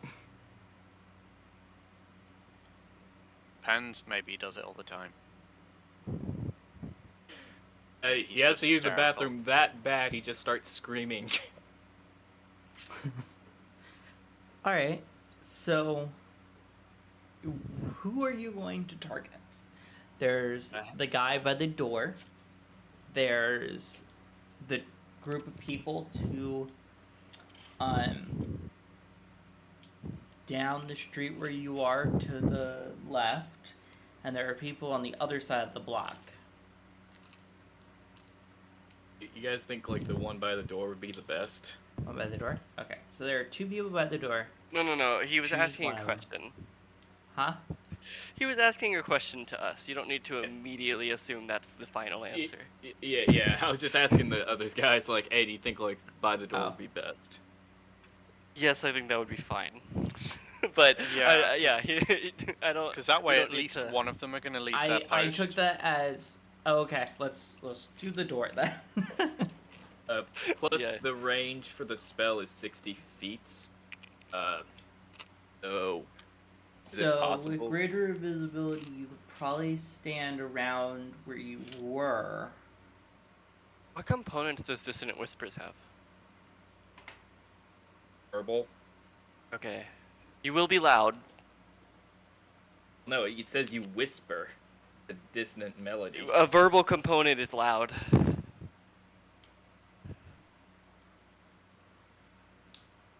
Pens maybe does it all the time. He has just to use the hysterical. bathroom that bad, he just starts screaming. Alright, so who are you going to target? There's the guy by the door. There's the group of people to down the street where you are to the left, and there are people on the other side of the block. You guys think like the one by the door would be the best? One by the door? Okay, so there are two people by the door. No. He was Choose asking one a of them. question. Huh? He was asking a question to us. You don't need to immediately assume that's the final answer. Yeah. I was just asking the other guys, like, hey, do you think like by the door Oh. would be best? Yes, I think that would be fine. But Yeah. I don't. Because that you way don't at need least to- one of them are going to leave their post. I took that as okay. Let's do the door then. Plus Yeah. the range for the spell is 60 feet. So is it So possible? with greater invisibility, you could probably stand around where you were. What components does Dissonant Whispers have? Verbal? Okay. You will be loud. No, it says you whisper a dissonant melody. A verbal component is loud.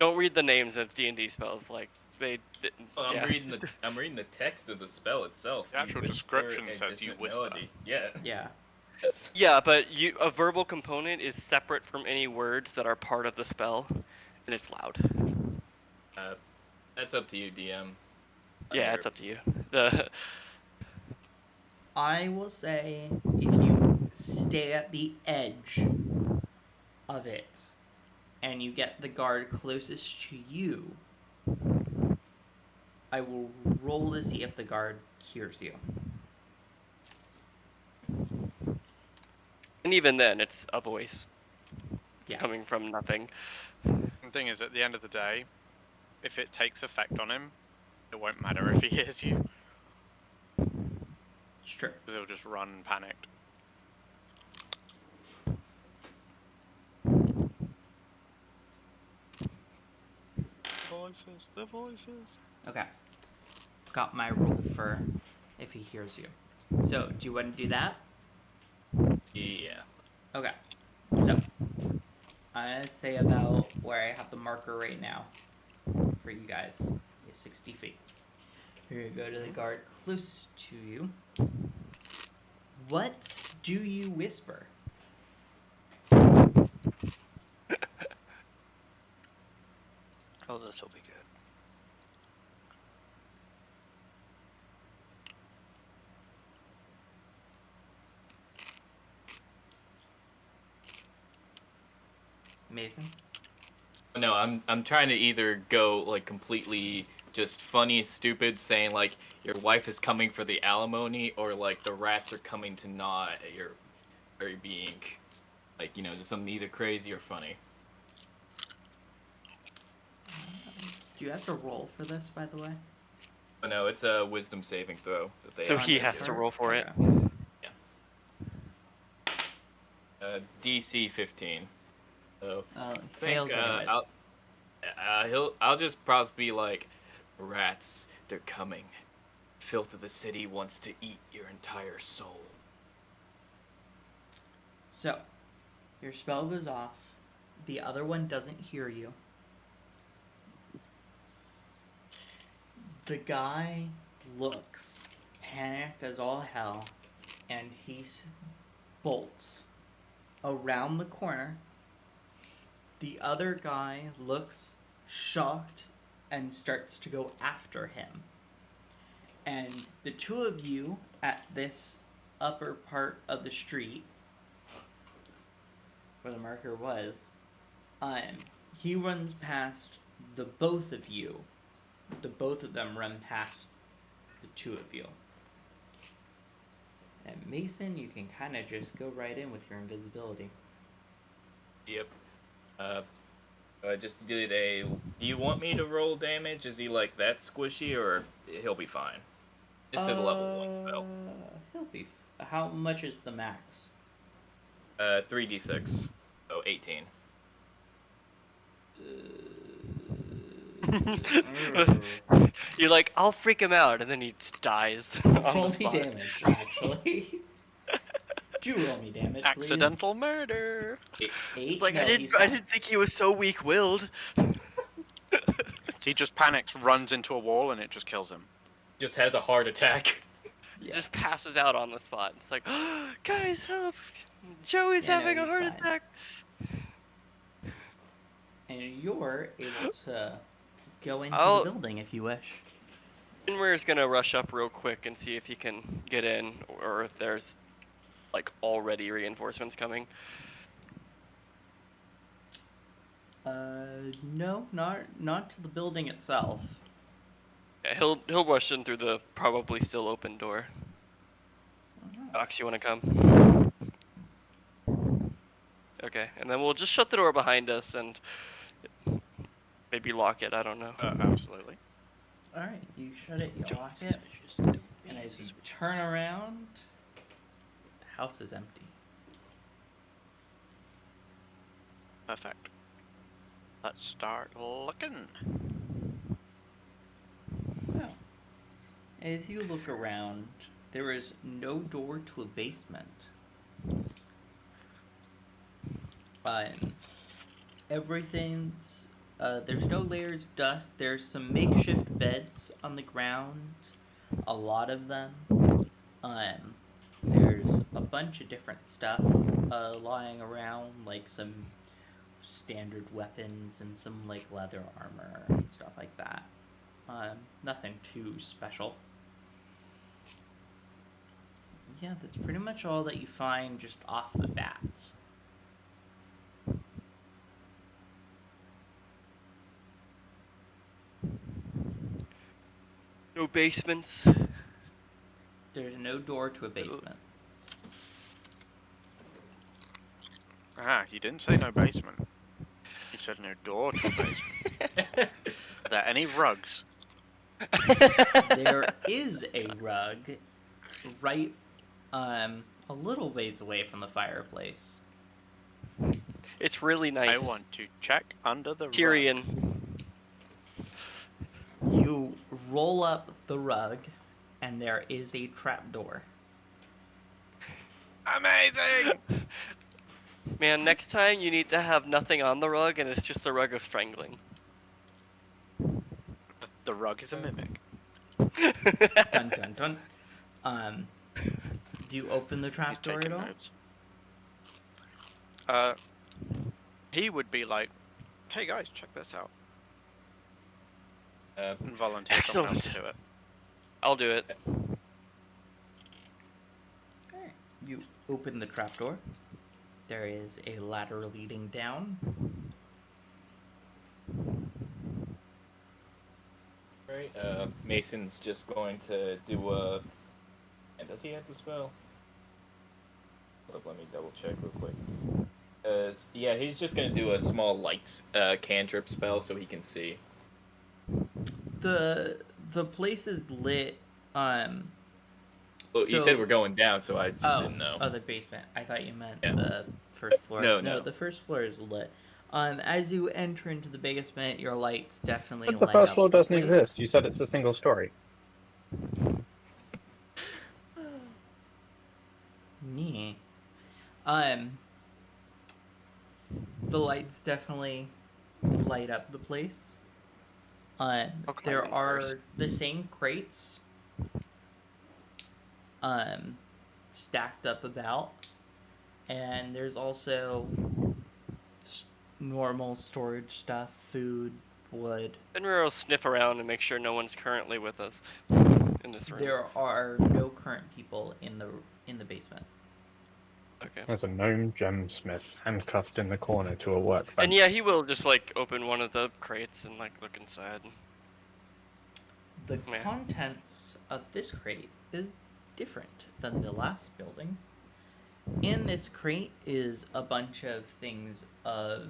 Don't read the names of D&D spells. Like they. Well, yeah. I'm reading the text of the spell itself. The actual You whisper description a says you dissonant whisper. melody. Yeah. Yeah. Yes. Yeah, but a verbal component is separate from any words that are part of the spell, and it's loud. That's up to you, DM. Yeah, it's up to you. The I will say if you stay at the edge of it and you get the guard closest to you, I will roll to see if the guard hears you. and even then, it's a voice. Yeah. coming from nothing. The thing is, at the end of the day, if it takes effect on him, it won't matter if he hears you, It's true. because he'll just run panicked. The voices. Okay. Got my rule for if he hears you. So, do you want to do that? Yeah. Okay. So, I'm gonna say about where I have the marker right now for you guys is 60 feet. Here you go to the guard closest to you. What do you whisper? Oh, this will be good. Mason? No, I'm trying to either go like completely just funny, stupid, saying like your wife is coming for the alimony, or like the rats are coming to gnaw at your very being. Like, just something either crazy or funny. Do you have to roll for this, by the way? Oh, no, it's a wisdom saving throw that they So have he to has do. to roll for it. Okay. DC 15. So Fails anyways. I'll just probably be like, rats, they're coming. Filth of the city wants to eat your entire soul. So, your spell goes off. The other one doesn't hear you. The guy looks panicked as all hell, and he bolts around the corner. The other guy looks shocked and starts to go after him. And the two of you at this upper part of the street where the marker was, he runs past the both of you. The both of them run past the two of you. And Mason, you can kind of just go right in with your invisibility. Yep. Just did a. Do you want me to roll damage? Is he like that squishy, or he'll be fine? Just did a level 1 spell. He'll be. How much is the max? 3d6. So 18. You're like, I'll freak him out, and then he just dies on the Roll me spot. damage, actually. Do roll me damage, please. Accidental murder. 8? It's like, No, I he's fine. didn't think he was so weak-willed. He just panics, runs into a wall, and it just kills him. Just has a heart attack. He Yeah. just passes out on the spot. It's like, oh, guys, help! Joey's Yeah, no, having a he's heart fine. attack. And you're able to go into I'll- the building if you wish. Inmir's gonna rush up real quick and see if he can get in, or if there's like already reinforcements coming. No, not to the building itself. Yeah, he'll rush in through the probably still open door. Ox, you wanna come? Okay, and then we'll just shut the door behind us and maybe lock it. I don't know. Absolutely. All right, you shut it, you lock it, and as you turn around, the house is empty. Perfect. Let's start looking. So, as you look around, there is no door to a basement. Everything's there's no layers of dust. There's some makeshift beds on the ground, a lot of them. There's a bunch of different stuff lying around, like some standard weapons and some like leather armor and stuff like that. Nothing too special. Yeah, that's pretty much all that you find just off the bat. No basements. There's no door to a basement. He didn't say no basement. He said no door to a basement. Are there any rugs? There is a rug right a little ways away from the fireplace. It's really nice. I want to check under the rug. Tyrion. You roll up the rug, and there is a trapdoor. Amazing! Man, next time you need to have nothing on the rug and it's just a rug of strangling. The rug is a mimic. Dun dun dun. Do you open the He's trapdoor taking at all? notes. He would be like, "Hey guys, check this out," and volunteer someone else to do it. I'll do it. Alright. You open the trapdoor. There is a ladder leading down. Right. Mason's just going to do a. And does he have the spell? Hold up, let me double check real quick. Yeah, he's just gonna do a small light cantrip spell so he can see. The place is lit. Well, you said we're going down, so I just didn't know. Oh, the basement. I thought you meant Yeah. the first floor. No. The first floor is lit. As you enter into the basement, your lights definitely But the light first up floor the doesn't place. exist. You said it's a single story. Yeah. The lights definitely light up the place. climb There in are first. the same crates stacked up about, and there's also normal storage stuff, food, wood. Fenrir will sniff around and make sure no one's currently with us in this room. There are no current people in the basement. Okay. There's a gnome gemsmith handcuffed in the corner to a workbench. And yeah, he will just like open one of the crates and like look inside. The Yeah. contents of this crate is different than the last building. In this crate is a bunch of things of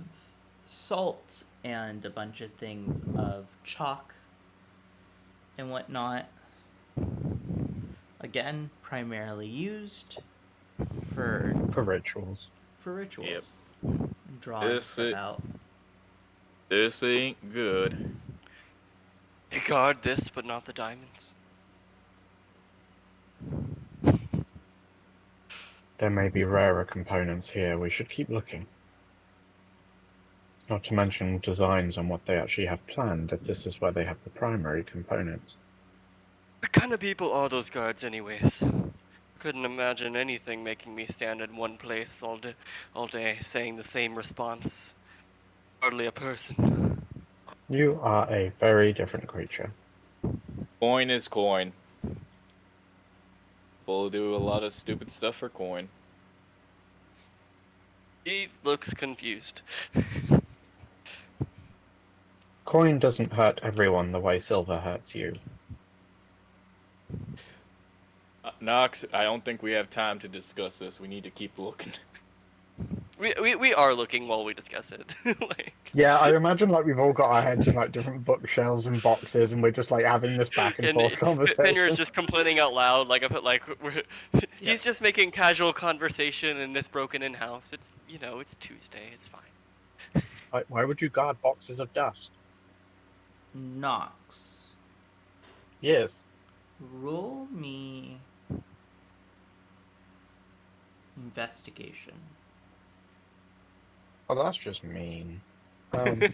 salt and a bunch of things of chalk and whatnot. Again, primarily used for rituals. rituals. Drawing This stuff it- out. This ain't good. You guard this, but not the diamonds. There may be rarer components here. We should keep looking. Not to mention designs on what they actually have planned, if this is where they have the primary components. What kind of people are those guards, anyways? Couldn't imagine anything making me stand in one place all day, saying the same response. Hardly a person. You are a very different creature. Coin is coin. People do a lot of stupid stuff for coin. He looks confused. Coin doesn't hurt everyone the way silver hurts you. Knox, I don't think we have time to discuss this. We need to keep looking. We are looking while we discuss it. Like, Yeah, I imagine like we've all got our heads in like different bookshelves and boxes, and we're just like having this back and forth conversation. Fenrir's just complaining out loud, like Yeah. he's just making casual conversation in this broken-in house. It's it's Tuesday. It's fine. Like, why would you guard boxes of dust? Nox. Yes. Roll me investigation. Oh, that's just mean. Okay,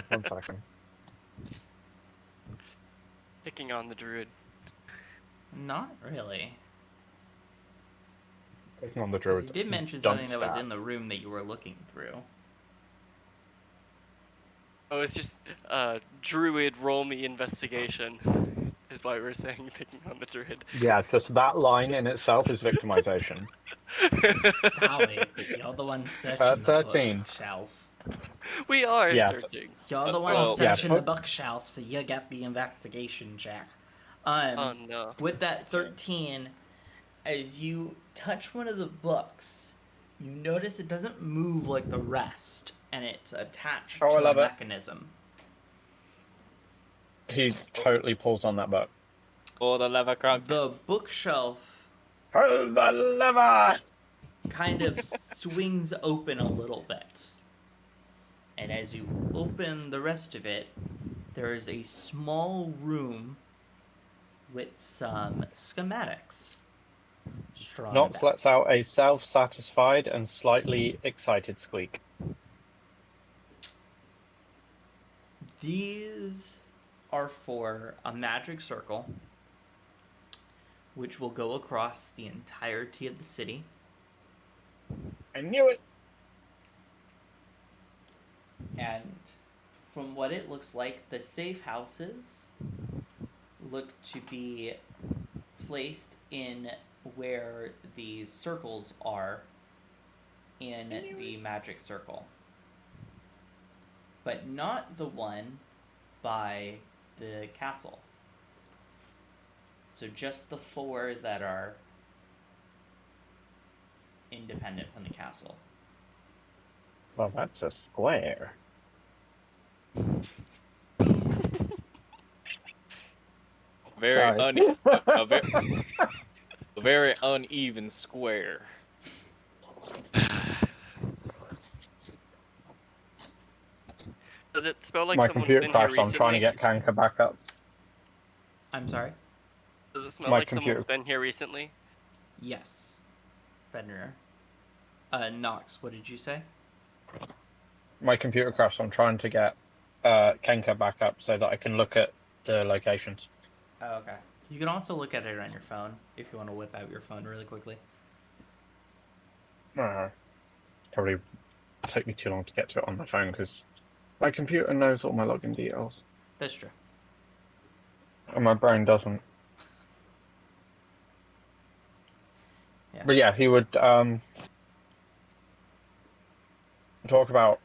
1 second. Picking on the druid. Not really. Taking on the 'Cause druid. you did mention dump something that was stat. in the room that you were looking through. Oh, it's just druid roll me investigation. Is why we're saying picking on the druid. Yeah, just that line in itself is victimization. Golly, but you're the one searching the 13. bookshelf. We are Yeah. searching. You're the one well, yeah, searching but- the bookshelf, so you get the investigation check. Oh no. With that 13, as you touch one of the books, You notice it doesn't move like the rest, and it's attached Oh, I to a love it. mechanism. He totally pulls on that book. Or the lever crunk. The bookshelf Pull the lever! kind of swings open a little bit. And as you open the rest of it, there is a small room with some schematics. Strawn Nox about. lets out a self-satisfied and slightly excited squeak. These are for a magic circle, which will go across the entirety of the city. I knew it! And from what it looks like, the safe houses look to be placed in where these circles are in the magic circle. But not the one by the castle. So just the 4 that are independent from the castle. Well, that's a square. Very Sorry. a very uneven square. Does it smell like My someone's computer been here crashed, so I'm recently? trying to get Kanka back up. I'm sorry? Does it smell My like computer- someone's been here recently? Yes. Fenrir. Nox, what did you say? My computer crashed, so I'm trying to get Kenka back up so that I can look at the locations. Oh, okay. You can also look at it on your phone if you want to whip out your phone really quickly. Probably take me too long to get to it on my phone because my computer knows all my login details That's true. and my brain doesn't. Yeah. But yeah, he would talk about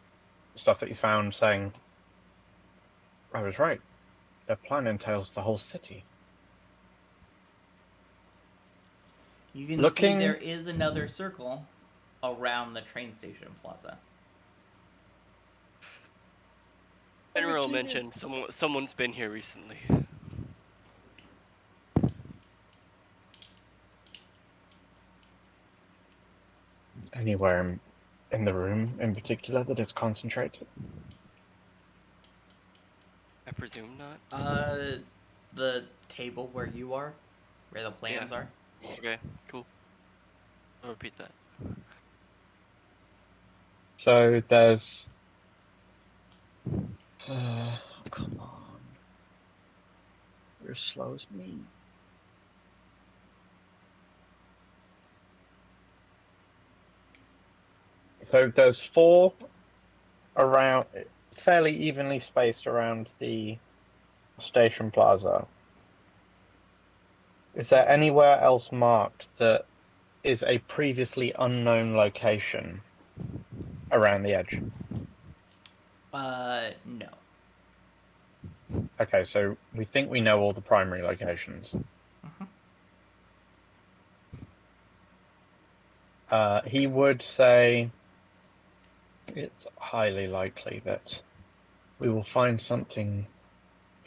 stuff that he's found, saying, I was right. Their plan entails the whole city. You can Looking- see there is another circle around the train station plaza. General mentioned someone's been here recently. Anywhere in the room in particular that is concentrated? I presume not. The table where you are, where the plans Yeah. are. Okay, cool. I'll repeat that. So there's... come on. You're as slow as me. So there's 4 around, fairly evenly spaced around the station plaza. Is there anywhere else marked that is a previously unknown location around the edge? No. Okay, so we think we know all the primary locations. He would say it's highly likely that we will find something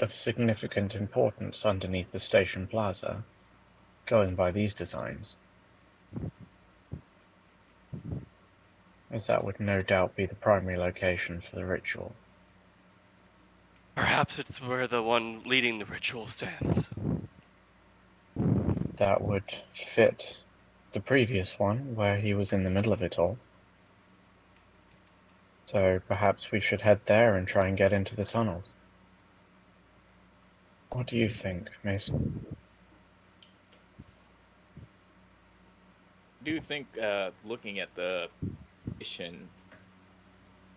of significant importance underneath the station plaza, going by these designs. As that would no doubt be the primary location for the ritual. Perhaps it's where the one leading the ritual stands. That would fit the previous one, where he was in the middle of it all. So perhaps we should head there and try and get into the tunnels. What do you think, Mason? I do think, looking at the station...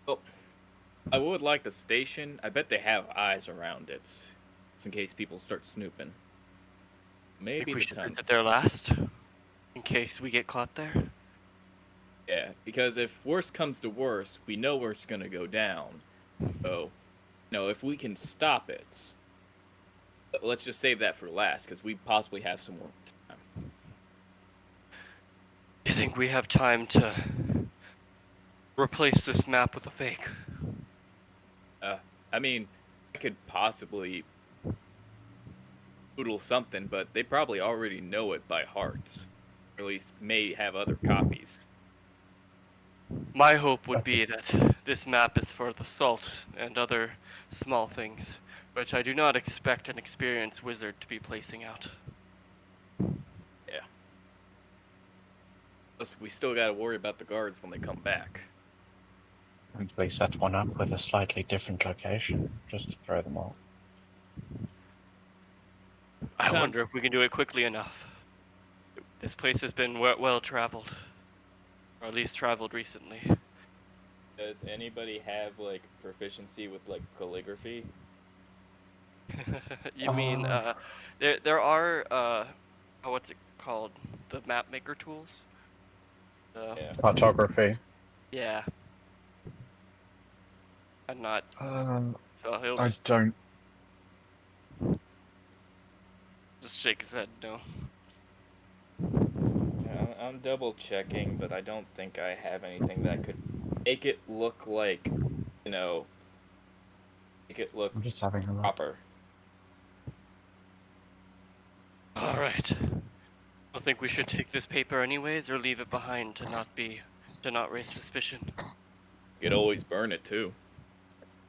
Well, I would like the station. I bet they have eyes around it, just in case people start snooping. Maybe Think we the should tunnel. visit there last, in case we get caught there. Yeah, because if worse comes to worse, we know where it's gonna go down. So, if we can stop it, let's just save that for last, because we possibly have some more time. You think we have time to replace this map with a fake. I mean, I could possibly doodle something, but they probably already know it by heart. Or at least may have other copies. My hope would be that this map is for the salt and other small things, which I do not expect an experienced wizard to be placing out. Yeah. Plus, we still gotta worry about the guards when they come back. And we set one up with a slightly different location, just to throw them off. I Sounds- wonder if we can do it quickly enough. This place has been well traveled, or at least traveled recently. Does anybody have, like, proficiency with, like, calligraphy? You mean there are what's it called? The map maker tools. Yeah. Cartography. Yeah. I'm not. Um, So he'll I don't. just shake his head. No. I'm double checking, but I don't think I have anything that could make it look like, you know, make it look I'm just having a look. proper. All right. I think we should take this paper anyways, or leave it behind to not raise suspicion. You could always burn it too.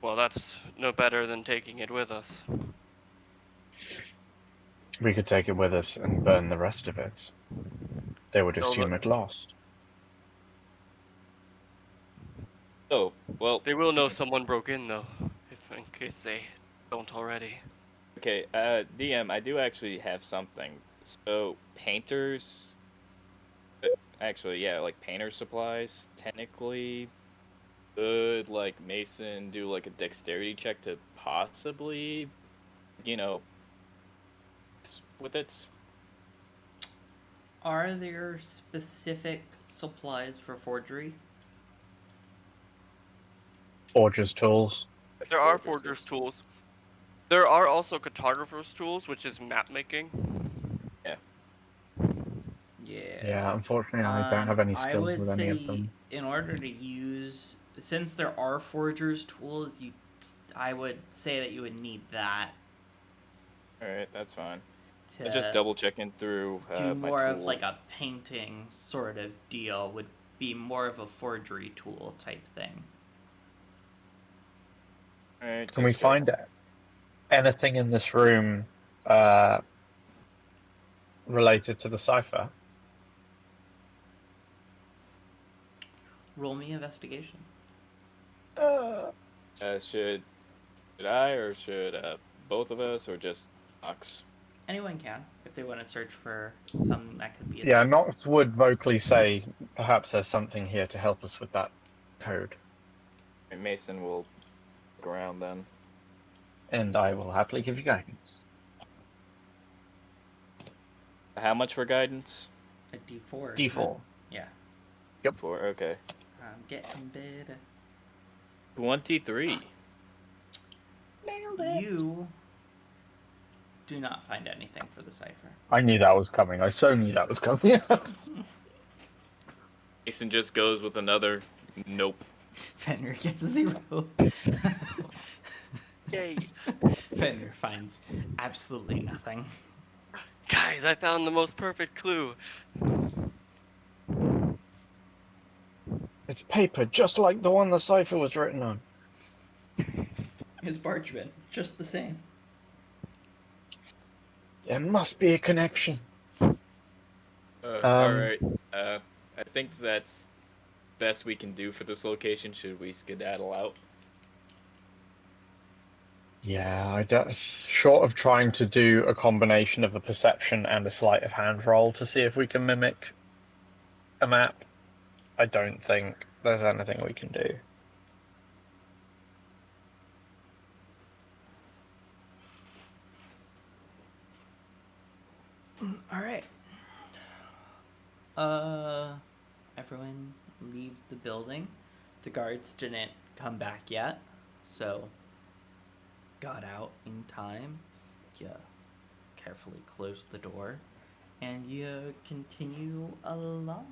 Well, that's no better than taking it with us. We could take it with us and burn the rest of it. They would Oh, assume look. it lost. Oh, well, They will know someone broke in though, in case they don't already. okay, DM, I do actually have something. So, painters, actually, yeah, like painter supplies, technically, could, like, Mason do, like, a dexterity check to possibly, you know, with it? Are there specific supplies for forgery? Forger's tools. There are forger's tools. There are also cartographer's tools, which is map making. Yeah. Yeah, unfortunately, I don't have any I skills would with any of say them. in order to use, since there are forgers tools, I would say that you would need that Alright, that's fine. to I'm just double checking through do my more of tools. like a painting sort of deal. Would be more of a forgery tool type thing. Alright, Can we just go- find anything in this room related to the cipher? Roll me investigation. should I, or should both of us, or just Ox? Anyone can if they want to search for something that could be a Yeah, cipher. Nox would vocally say perhaps there's something here to help us with that code, Mason will look around then. and I will happily give you guidance. How much for guidance? A D4. D4. Yeah. Yep. 4, okay. I'm getting better. 23. You do not find anything for the cipher. I knew that was coming. I so knew that was coming. Mason just goes with another nope. Fenrir gets a 0. Yay! Fenrir finds absolutely nothing. Guys, I found the most perfect clue. It's paper, just like the one the cipher was written on. His parchment, just the same. There must be a connection. Alright. I think that's best we can do for this location. Should we skedaddle out? Yeah, short of trying to do a combination of a perception and a sleight of hand roll to see if we can mimic a map, I don't think there's anything we can do. Alright. Everyone leaves the building. The guards didn't come back yet, so got out in time. You carefully close the door, and you continue along.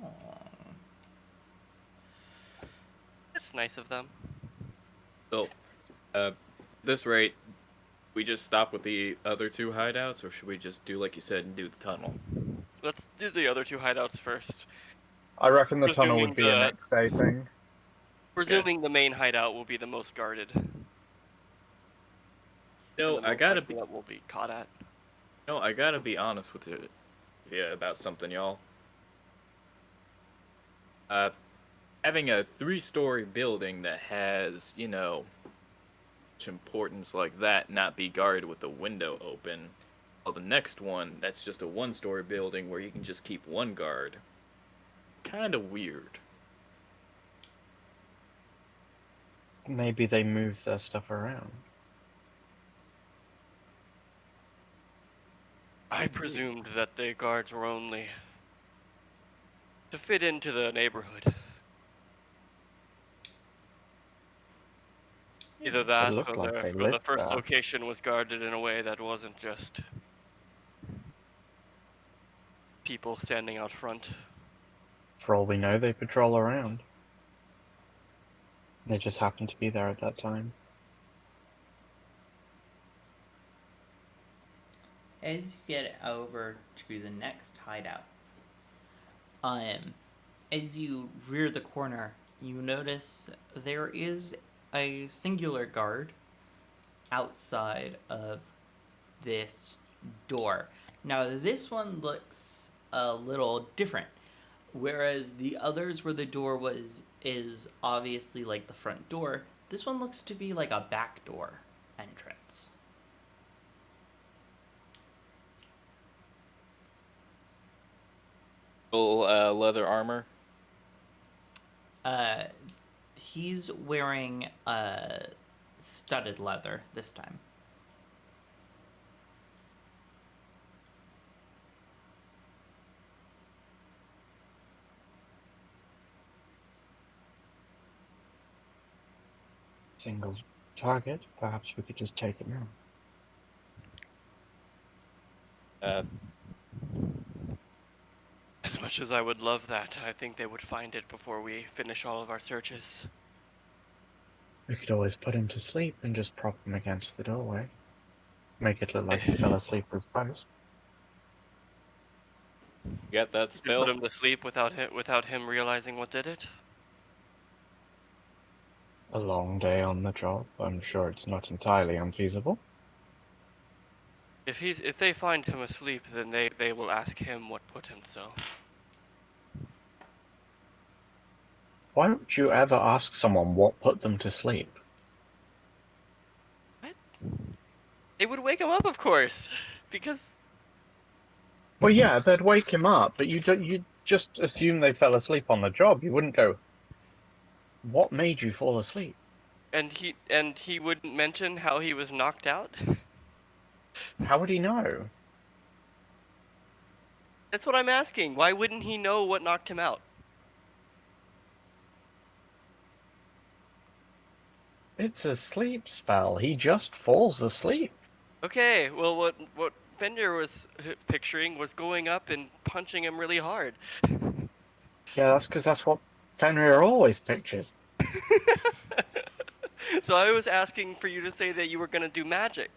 That's nice of them. So, this rate, we just stop with the other two hideouts, or should we just do like you said and do the tunnel? Let's do the other two hideouts first. I reckon the tunnel would Presuming be a the- next day thing. Presuming the main hideout will be the most guarded. No, and the I most gotta likely be. that we'll be caught at. No, I gotta be honest with you. Yeah, about something, y'all. Having a 3-story building that has, much importance like that not be guarded with the window open. While the next one, that's just a 1-story building where you can just keep one guard. Kind of weird. Maybe they move their stuff around. I presumed that the guards were only to fit into the neighborhood. Either that looked or, like they the lived first there. location was guarded in a way that wasn't just people standing out front. For all we know, they patrol around. They just happen to be there at that time. As you get over to the next hideout, as you rear the corner, you notice there is a singular guard outside of this door. Now, this one looks a little different, whereas the others where the door is obviously like the front door. This one looks to be like a back door entrance. Full leather armor. He's wearing studded leather this time. Single target. Perhaps we could just take it now. As much as I would love that, I think they would find it before we finish all of our searches. We could always put him to sleep and just prop him against the doorway. Make it look like he fell asleep as post. You got that To spell? put him to sleep without him realizing what did it. A long day on the job. I'm sure it's not entirely unfeasible. If they find him asleep, then they will ask him what put him so. Why would you ever ask someone what put them to sleep? What? They would wake him up, of course, because Well, yeah, they'd wake him up, but you just assume they fell asleep on the job. You wouldn't go, "What made you fall asleep?" and he wouldn't mention how he was knocked out. How would he know? That's what I'm asking. Why wouldn't he know what knocked him out? It's a sleep spell. He just falls asleep. Okay, well, what Fender was picturing was going up and punching him really hard. Yeah, that's because that's what Fenrir always pictures. So I was asking for you to say that you were gonna do magic.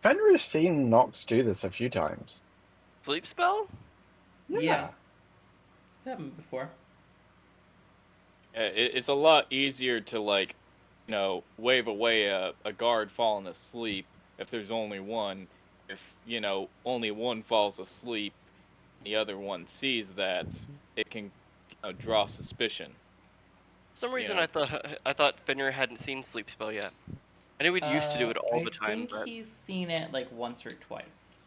Fenrir's seen Nox do this a few times. Sleep spell? Yeah. It's happened before. It's a lot easier to, like, wave away a guard falling asleep if there's only one. If, only one falls asleep, the other one sees that, it can draw suspicion. For some reason, Yeah. I thought Fenrir hadn't seen sleep spell yet. I knew we'd used to do it all I the time, think but he's seen it like once or twice.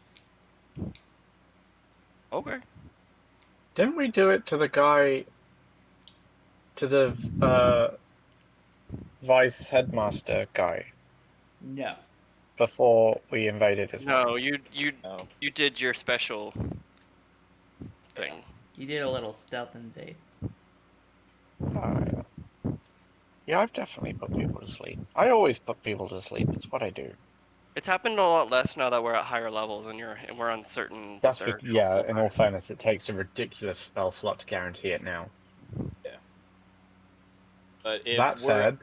okay. Didn't we do it to the guy, to the vice headmaster guy, No. before we invaded his No, mind? No. you did your special thing. You did a little stealth invade. Yeah, I've definitely put people to sleep. I always put people to sleep. It's what I do. It's happened a lot less now that we're at higher levels and we're uncertain. That's their yeah. household In all are. fairness, it takes a ridiculous spell slot to guarantee it now. But if That said,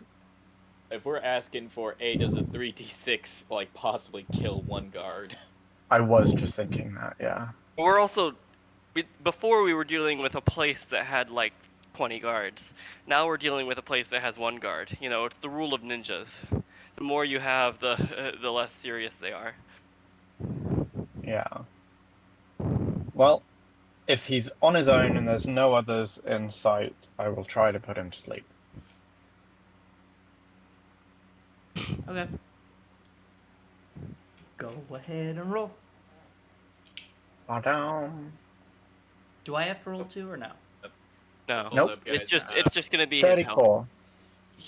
we're asking for does a 3d6 like possibly kill one guard? I was just thinking that, yeah. We're also before we were dealing with a place that had like 20 guards. Now we're dealing with a place that has one guard. You know, it's the rule of ninjas. The more you have, the less serious they are. Yeah. Well, if he's on his own and there's no others in sight, I will try to put him to sleep. Okay. Go ahead and roll. Ba-dum. Do I have to roll too or no? No, Hold Nope. up, guys. it's just gonna be his health. 34.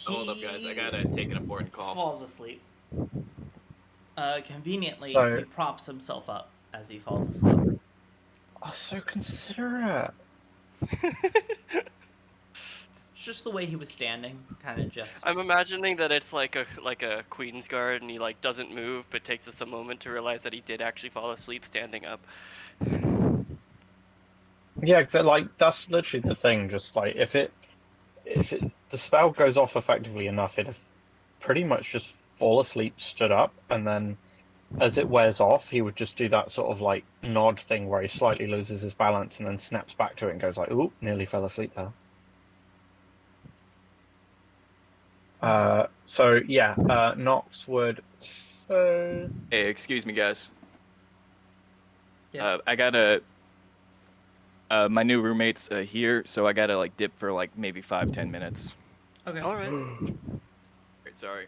Hold up, guys. I gotta take an important call. Falls asleep. Conveniently, So- he props himself up as he falls asleep. Oh, so considerate. It's just the way he was standing, kind of just. I'm imagining that it's like a Queen's Guard, and he like doesn't move, but takes us a moment to realize that he did actually fall asleep standing up. Yeah, like that's literally the thing. Just like if the spell goes off effectively enough, it'll pretty much just fall asleep, stood up, and then as it wears off, he would just do that sort of like nod thing where he slightly loses his balance and then snaps back to it and goes like, "Ooh, nearly fell asleep there." So yeah, Nox would. So Hey, excuse me, guys. Yes. I gotta. My new roommate's here, so I gotta like dip for like maybe 5-10 minutes. Okay. All right. Wait, sorry.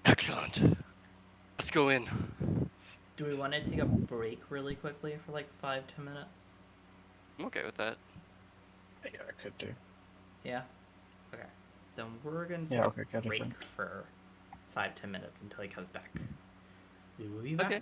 Excellent. Let's go in. Do we want to take a break really quickly for like 5-10 minutes? I'm okay with that. yeah, I could do. Yeah. Okay. Then we're gonna take Yeah, a okay, get it break in. for 5-10 minutes until he comes back. We will be back. Okay.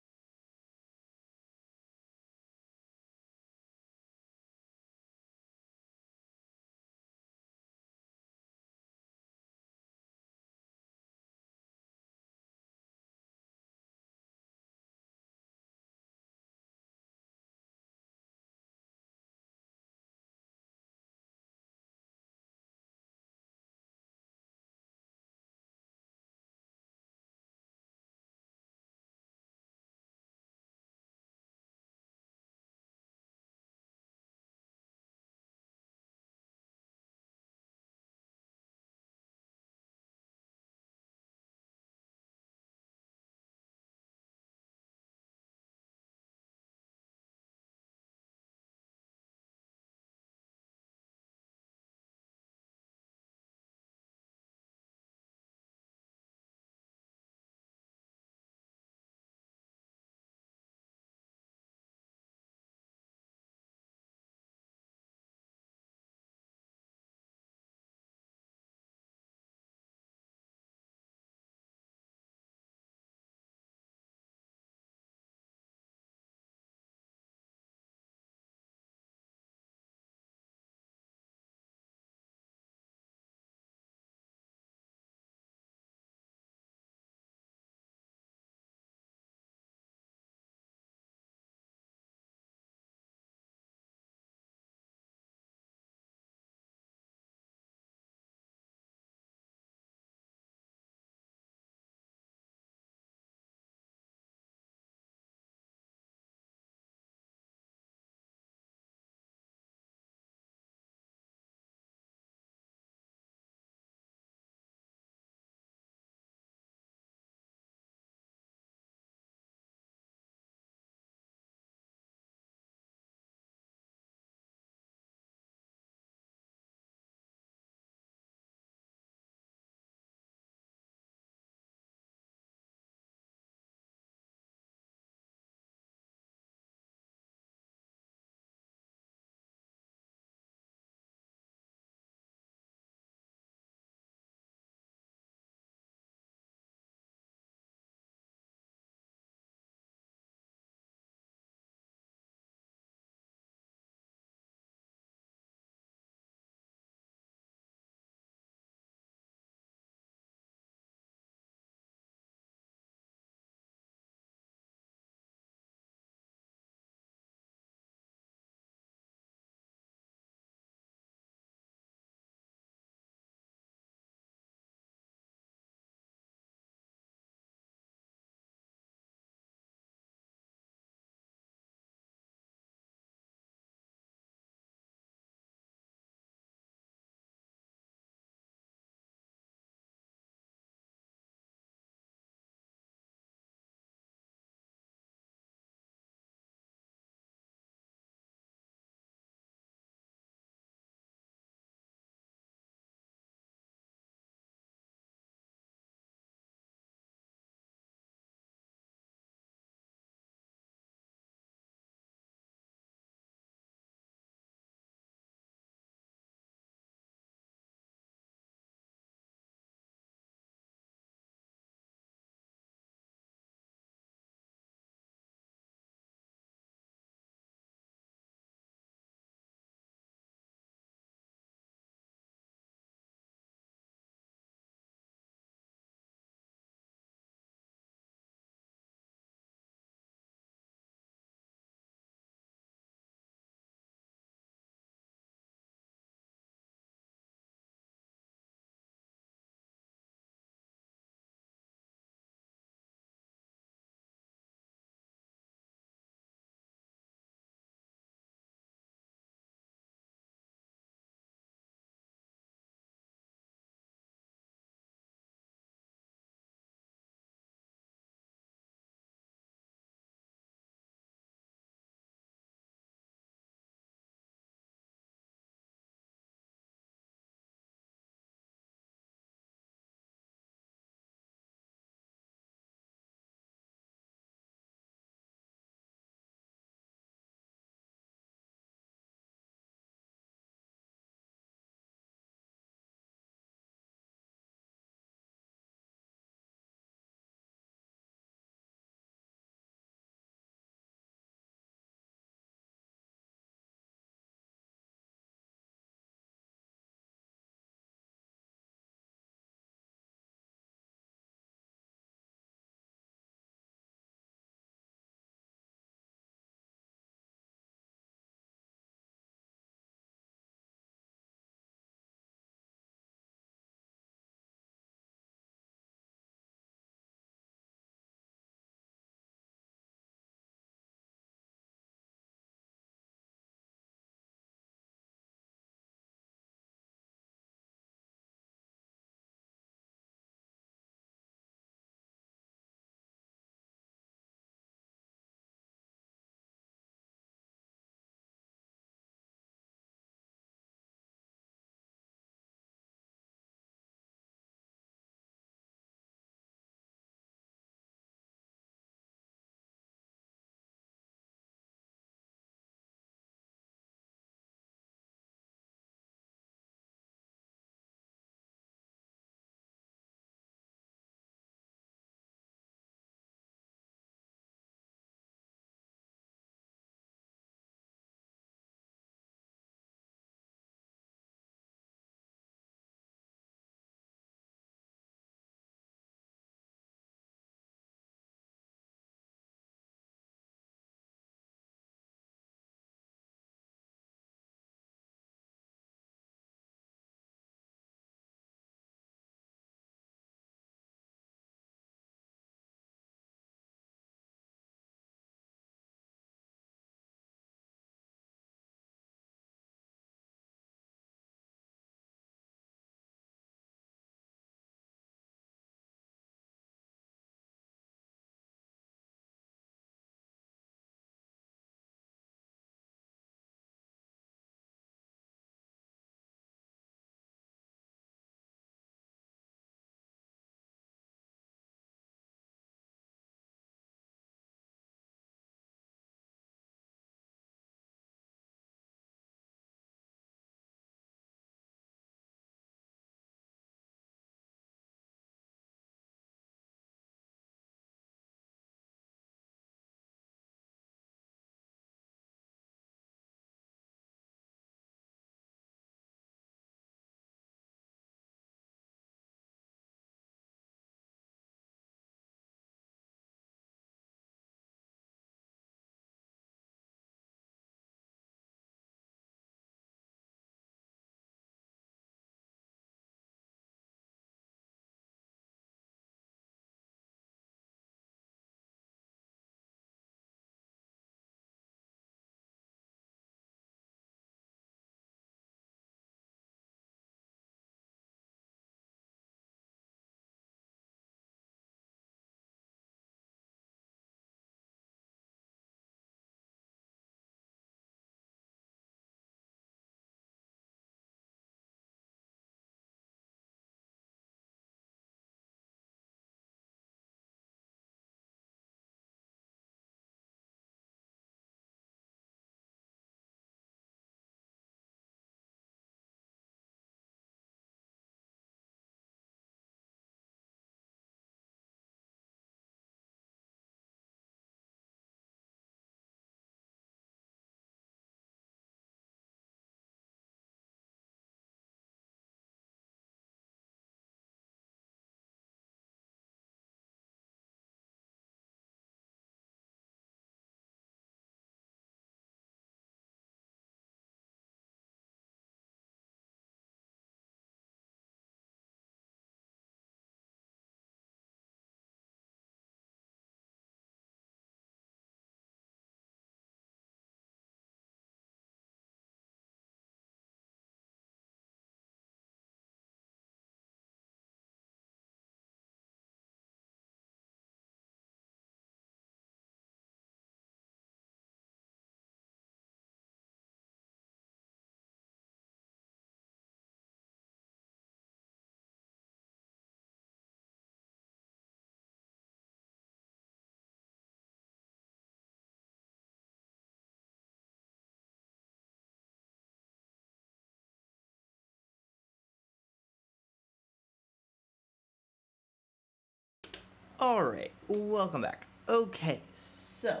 Alright, welcome back. Okay, so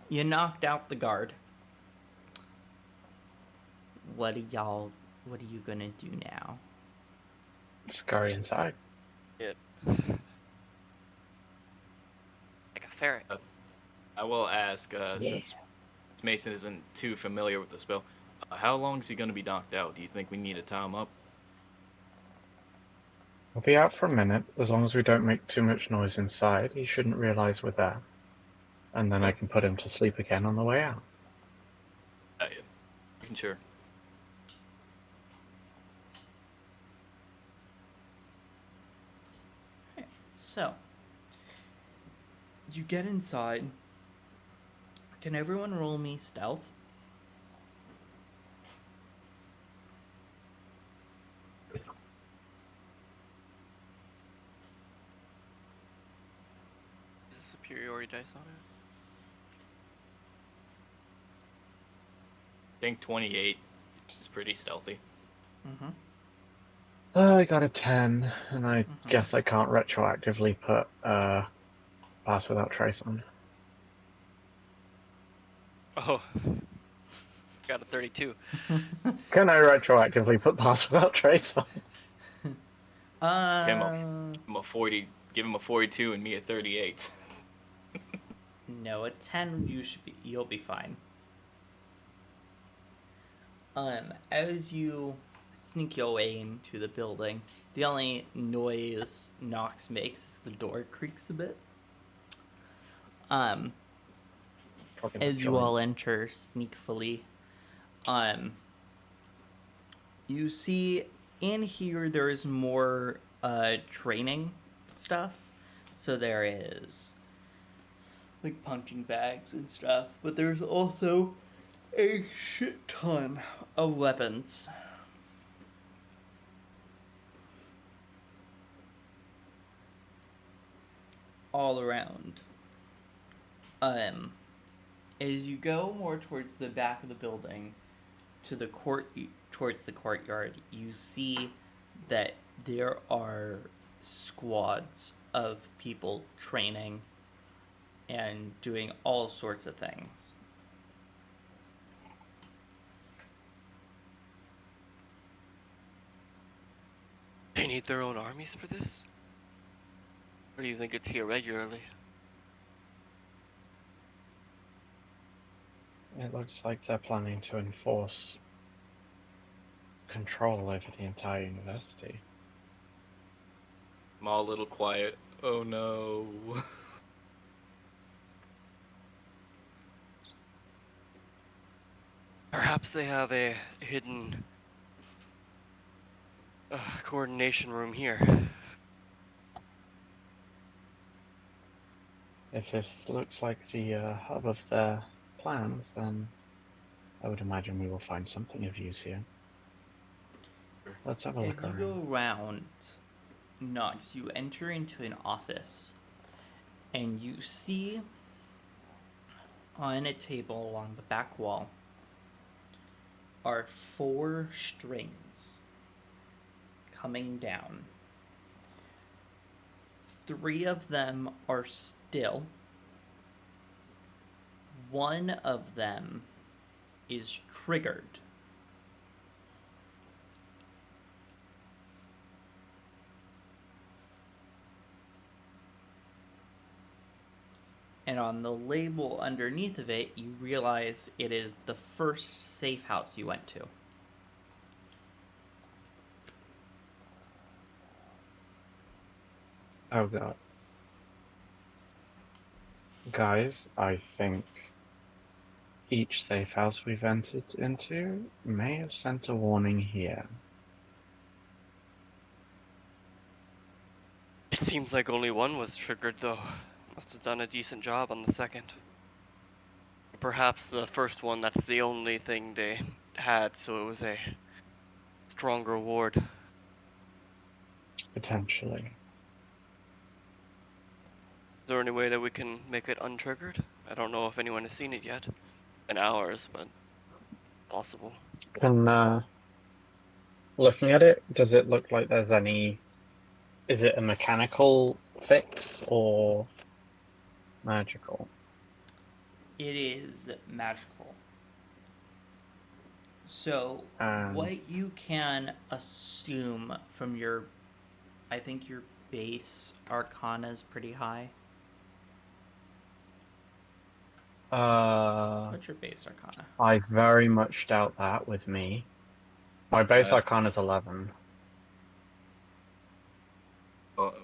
you knocked out the guard. What are you gonna do now? Scurry inside. Like a ferret. I will ask, since Mason isn't too familiar with the spell, how long is he going to be knocked out? Do you think we need to tie him up? We'll be out for a minute. As long as we don't make too much noise inside, he shouldn't realize we're there. And then I can put him to sleep again on the way out. Yeah. Sure. So, you get inside. Can everyone roll me stealth? Is a superiority dice on it? I think 28 is pretty stealthy. Mm-hmm. I got a 10, and I guess I can't retroactively put Pass Without Trace on. Oh. Got a 32. Can I retroactively put Pass Without Trace on? Give him a 40, give him a 42 and me a 38. No, a 10 you'll be fine. As you sneak your way into the building, the only noise Nox makes is the door creaks a bit. Probably As not you all joints. enter sneakily, you see in here there is more training stuff. So there is like punching bags and stuff, but there's also a shit ton of weapons. All around. As you go more towards the back of the building, towards the courtyard, you see that there are squads of people training and doing all sorts of things. They need their own armies for this? Or do you think it's here regularly? It looks like they're planning to enforce control over the entire university. I'm all a little quiet. Oh no. Perhaps they have a hidden coordination room here. If this looks like the hub of their plans, then I would imagine we will find something of use here. Let's have a As look you around. go around, Nox, you enter into an office, and you see on a table along the back wall are 4 strings coming down. 3 of them are still. 1 of them is triggered. And on the label underneath of it, you realize it is the first safe house you went to. Oh god. Guys, I think each safe house we've entered into may have sent a warning here. It seems like only one was triggered though. Must have done a decent job on the second. Perhaps the first one, that's the only thing they had, so it was a stronger ward. Potentially. Is there any way that we can make it untriggered? I don't know if anyone has seen it yet. In ours, but possible. Can, looking at it, does it look like there's any Is it a mechanical fix or magical? It is magical. So, Um, what you can assume from your, I think your base arcana is pretty high. What's your base arcana? I very much doubt that with me. My base Uh, arcana is 11. Well,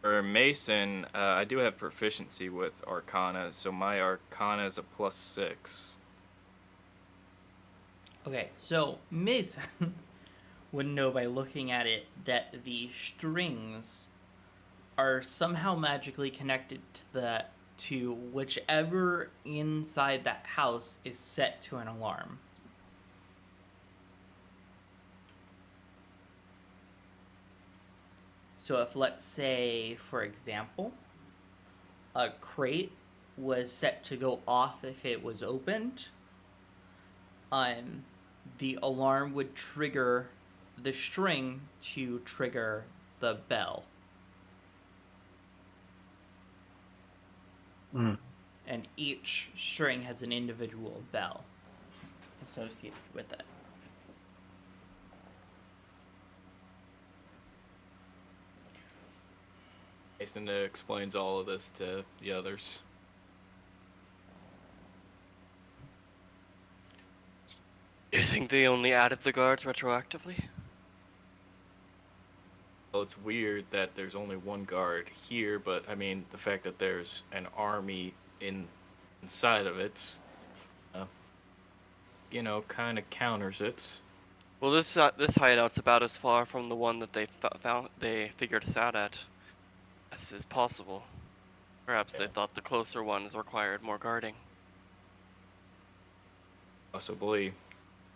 for Mason, I do have proficiency with Arcana, so my Arcana is a +6. Okay, so Mason would know by looking at it that the strings are somehow magically connected to whichever inside that house is set to an alarm. So if, let's say, for example, a crate was set to go off if it was opened, the alarm would trigger the string to trigger the bell. Mm. And each string has an individual bell associated with it. Mason explains all of this to the others. You think they only added the guards retroactively? Well, it's weird that there's only one guard here, but I mean, the fact that there's an army inside of it, kind of counters it. Well, this hideout's about as far from the one that they figured us out at as is possible. Perhaps they thought the closer ones required more guarding. Possibly.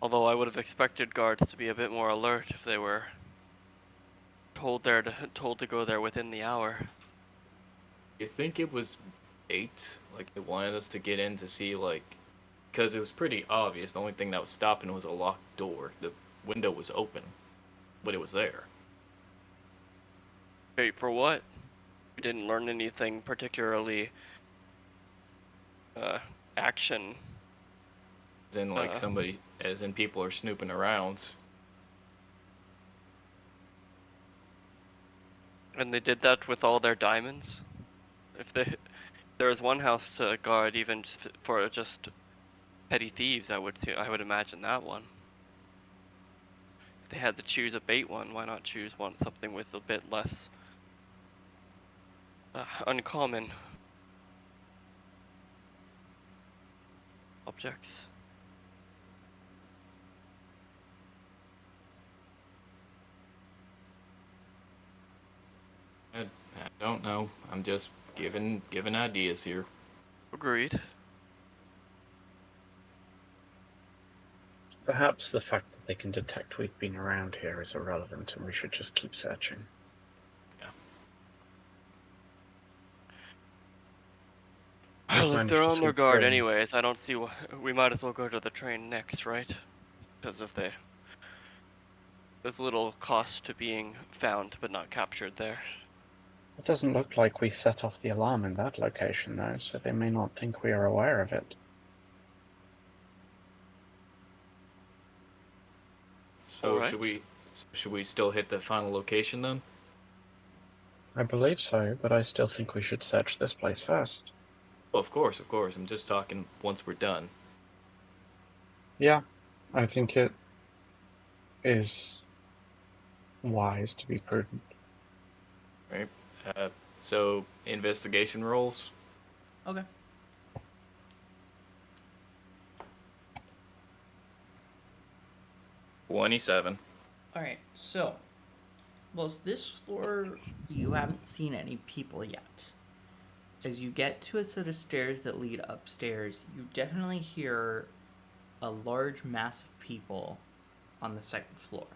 Although I would have expected guards to be a bit more alert if they were told to go there within the hour. You think it was bait? Like they wanted us to get in to see, because it was pretty obvious. The only thing that was stopping was a locked door. The window was open, but it was there. Wait, for what? We didn't learn anything particularly action. As in, as in people are snooping around. And they did that with all their diamonds? If there was one house to guard even for just petty thieves, I would imagine that one. If they had to choose a bait one, why not choose something with a bit less uncommon objects? I don't know. I'm just giving ideas here. Agreed. Perhaps the fact that they can detect we've been around here is irrelevant and we should just keep searching. Well, if they're on their guard through. anyways, I don't see we might as well go to the train next, right? Because if there's little cost to being found but not captured there. It doesn't look like we set off the alarm in that location though, so they may not think we are aware of it. So Alright. should we still hit the final location then? I believe so, but I still think we should search this place first. Well, of course. I'm just talking once we're done. Yeah, I think it is wise to be prudent. Right. So investigation rolls. Okay. $27. Alright, so, well, this floor, you haven't seen any people yet. As you get to a set of stairs that lead upstairs, you definitely hear a large mass of people on the second floor.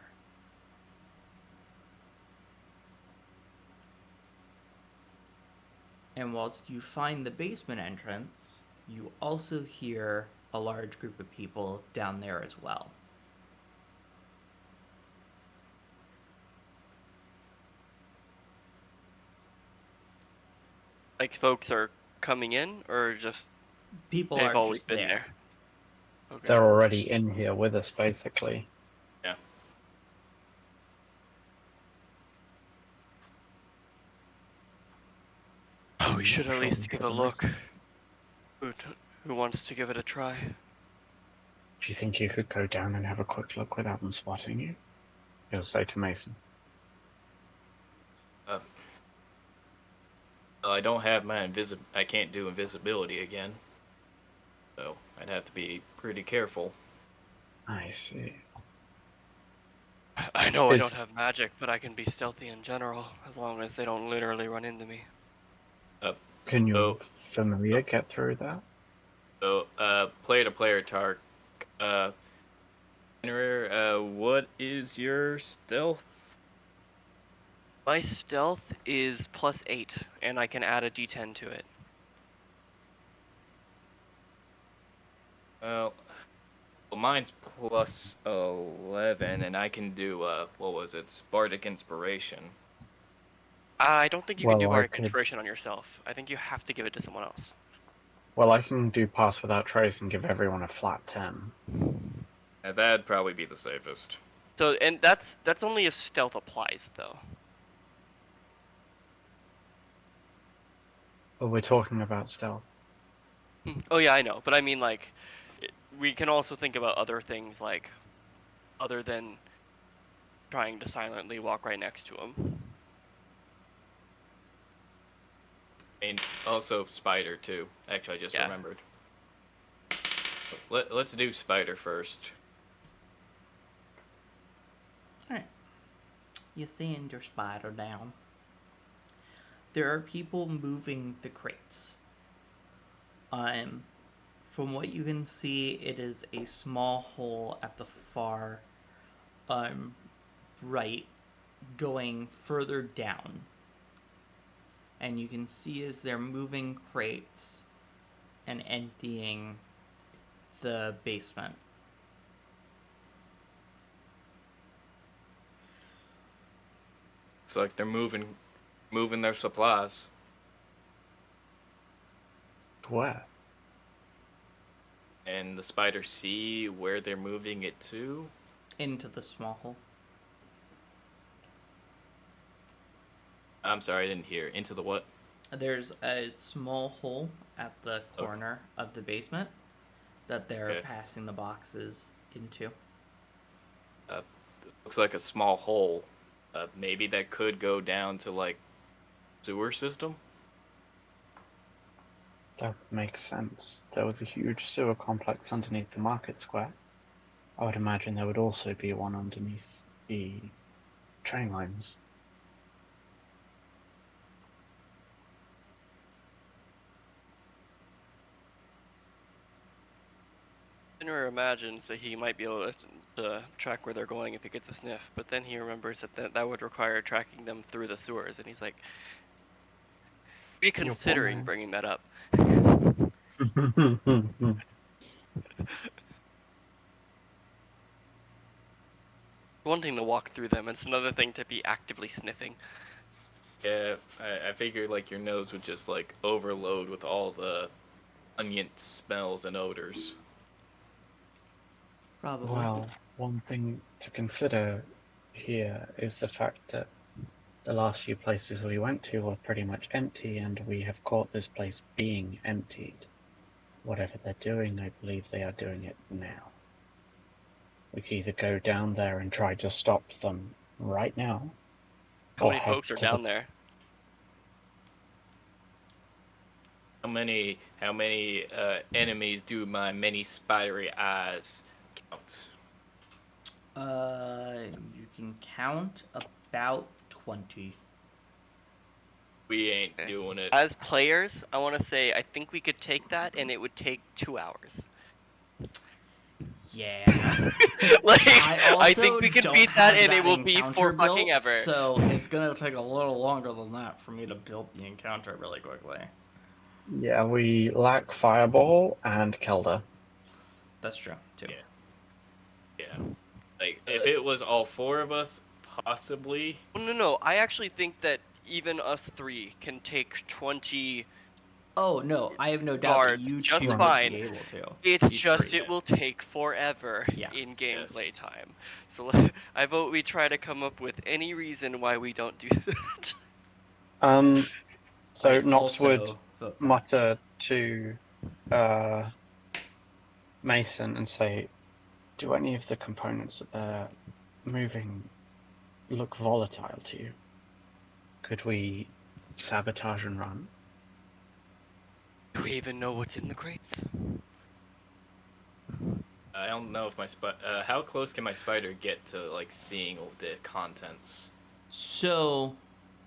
And whilst you find the basement entrance, you also hear a large group of people down there as well. Like folks are coming in, or just People they've are always just been there. there? Okay. They're already in here with us, basically. Yeah. Oh, we should at Sure, least we give could a look. listen. Who wants to give it a try? Do you think you could go down and have a quick look without them spotting you? He'll say to Mason. I don't have my I can't do invisibility again. So I'd have to be pretty careful. I see. I know I don't Is- have magic, but I can be stealthy in general, as long as they don't literally run into me. Can your So- familiar get through that? So, player to player, Tark. Henry, what is your stealth? My stealth is +8, and I can add a d10 to it. Well, mine's +11, and I can do, what was it? Bardic Inspiration. I don't think you can do Well, I bardic could. inspiration on yourself. I think you have to give it to someone else. Well, I can do pass without trace and give everyone a flat 10. That'd probably be the safest. So, and that's only if stealth applies, though. But we're talking about stealth. Oh yeah, I know, but I mean, like, we can also think about other things, like, other than trying to silently walk right next to him. And also Spider, too. Actually, I just Yeah. remembered. Let's do Spider first. Alright. You send your spider down. There are people moving the crates. From what you can see, it is a small hole at the far right, going further down. And you can see as they're moving crates and emptying the basement. It's like they're moving their supplies. Where? And the Spider see where they're moving it to. Into the small hole. I'm sorry, I didn't hear. Into the what? There's a small hole at the corner of the basement that they're Okay. passing the boxes into. Looks like a small hole. Maybe that could go down to, like, sewer system? That makes sense. There was a huge sewer complex underneath the market square. I would imagine there would also be one underneath the train lines. Sinner imagines that he might be able to track where they're going if he gets a sniff, but then he remembers that would require tracking them through the sewers, and he's like, reconsidering point. bringing that up. One thing to walk through them, it's another thing to be actively sniffing. Yeah, I figured, like, your nose would just, like, overload with all the onion smells and odors. Probably. Well, one thing to consider here is the fact that the last few places we went to were pretty much empty, and we have caught this place being emptied. Whatever they're doing, I believe they are doing it now. We could either go down there and try to stop them right now. How or many head folks are to down the- there? How many enemies do my many spidery eyes count? You can count about 20. We ain't Okay. doing it. As players, I want to say I think we could take that, and it would take 2 hours. Yeah. Like, I I think we can don't beat that, have and it will be encounter for fucking built, ever. So it's gonna take a little longer than that for me to build the encounter really quickly. Yeah, we lack Fireball and Kelda. That's true too. Yeah. Yeah. Like, if it was all four of us, possibly. No. I actually think that even us three can take 20 Oh no, I have no doubt that guards you just two would fine. be able to. It's You just three. it will take forever Yes, in gameplay yes. time. So I vote we try to come up with any reason why we don't do that. So I'd Nox would also vote that. mutter to Mason and say, "Do any of the components that they're moving look volatile to you? Could we sabotage and run?" Do we even know what's in the crates? I don't know if my how close can my spider get to like seeing the contents? So,